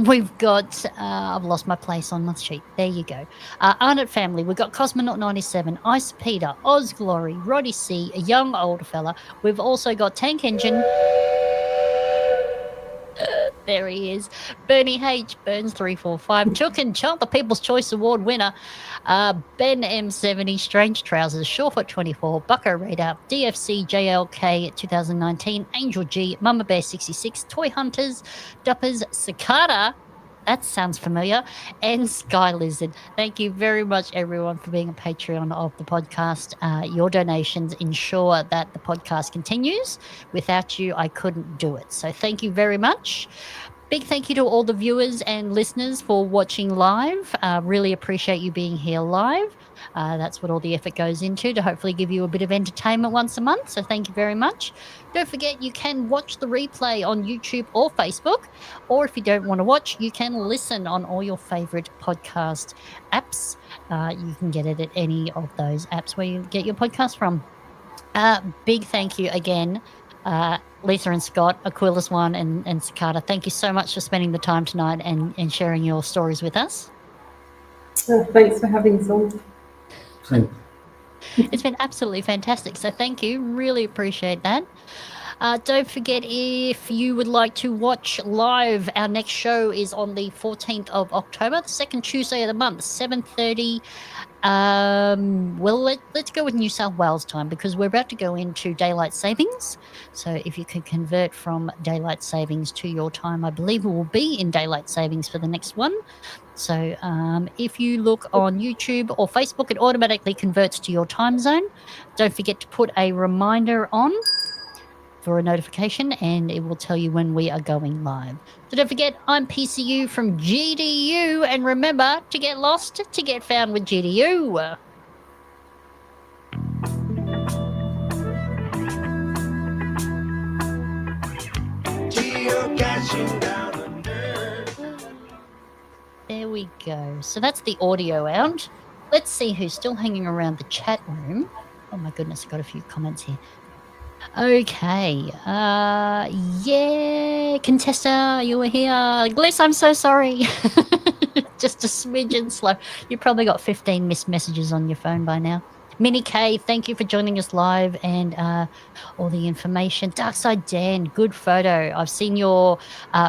We've got, I've lost my place on my sheet. There you go. Arnott Family. We've got Cosmonaut 97, Ice Peter, Oz Glory, Roddy C, a young older fella. We've also got Tank Engine. There he is. Bernie H, Burns345, Chook and Chunk, the People's Choice Award winner. Ben M70, Strange Trousers, Shorefoot24, Bucko Radar, DFC JLK 2019, Angel G, Mama Bear 66, Toy Hunters, Duppers, Sacada. That sounds familiar. And Sky Lizard. Thank you very much, everyone, for being a Patreon of the podcast. Your donations ensure that the podcast continues. Without you, I couldn't do it. So thank you very much. Big thank you to all the viewers and listeners for watching live. Really appreciate you being here live. That's what all the effort goes into, to hopefully give you a bit of entertainment once a month. So thank you very much. Don't forget, you can watch the replay on YouTube or Facebook. Or if you don't want to watch, you can listen on all your favorite podcast apps. You can get it at any of those apps where you get your podcast from. Big thank you again, Lisa and Scott, Aquilus1 and Sacada. Thank you so much for spending the time tonight and sharing your stories with us. Thanks for having us on. It's been absolutely fantastic. So thank you. Really appreciate that. Don't forget, if you would like to watch live, our next show is on the 14th of October, the second Tuesday of the month, 7:30. Well, let's go with New South Wales time, because we're about to go into daylight savings. So if you could convert from daylight savings to your time, I believe we will be in daylight savings for the next one. So if you look on YouTube or Facebook, it automatically converts to your time zone. Don't forget to put a reminder on for a notification, and it will tell you when we are going live. So don't forget, I'm PCU from GDU, and remember to get lost, to get found with GDU. Geocaching down under. There we go. So that's the audio out. Let's see who's still hanging around the chat room. Oh my goodness, I've got a few comments here. Okay. Yeah, Contesta, you were here. Gliss, I'm so sorry. Just a smidgen slow. You probably got 15 missed messages on your phone by now. Minnie K, thank you for joining us live and all the information. Darkside Dan, good photo. I've seen your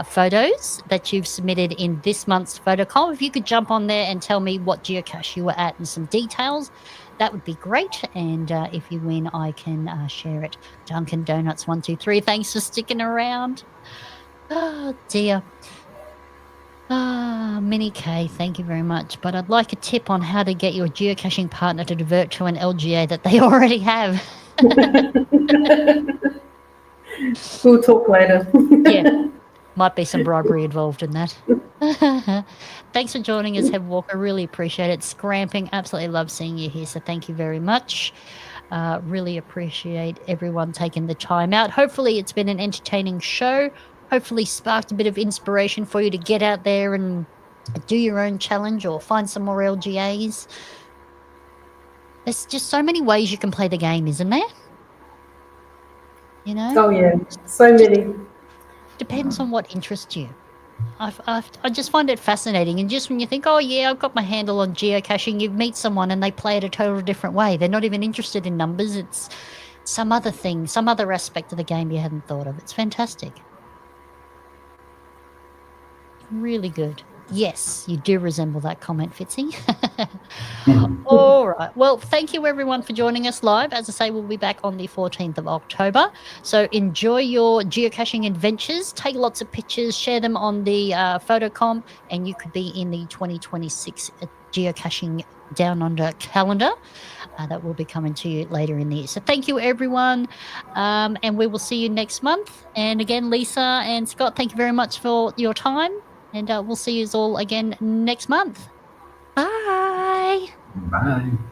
photos that you've submitted in this month's photocall. If you could jump on there and tell me what geocache you were at and some details, that would be great. And if you win, I can share it. Dunkin' Donuts 123, thanks for sticking around. Oh dear. Minnie K, thank you very much. But I'd like a tip on how to get your geocaching partner to divert to an LGA that they already have. We'll talk later. Yeah, might be some bribery involved in that. Thanks for joining us, Head Walker. Really appreciate it. Scramping, absolutely love seeing you here. So thank you very much. Really appreciate everyone taking the time out. Hopefully it's been an entertaining show. Hopefully sparked a bit of inspiration for you to get out there and do your own challenge or find some more LGAs. There's just so many ways you can play the game, isn't there? You know? Oh yeah, so many. Depends on what interests you. I just find it fascinating. And just when you think, oh yeah, I've got my handle on geocaching, you meet someone and they play it a totally different way. They're not even interested in numbers. It's some other thing, some other aspect of the game you hadn't thought of. It's fantastic. Really good. Yes, you do resemble that comment, Fitzy. All right. Well, thank you everyone for joining us live. As I say, we'll be back on the 14th of October. So enjoy your geocaching adventures. Take lots of pictures. Share them on the photocomp, and you could be in the 2026 geocaching Down Under calendar that will be coming to you later in the year. So thank you everyone, and we will see you next month. And again, Lisa and Scott, thank you very much for your time. And we'll see you all again next month. Bye. Bye.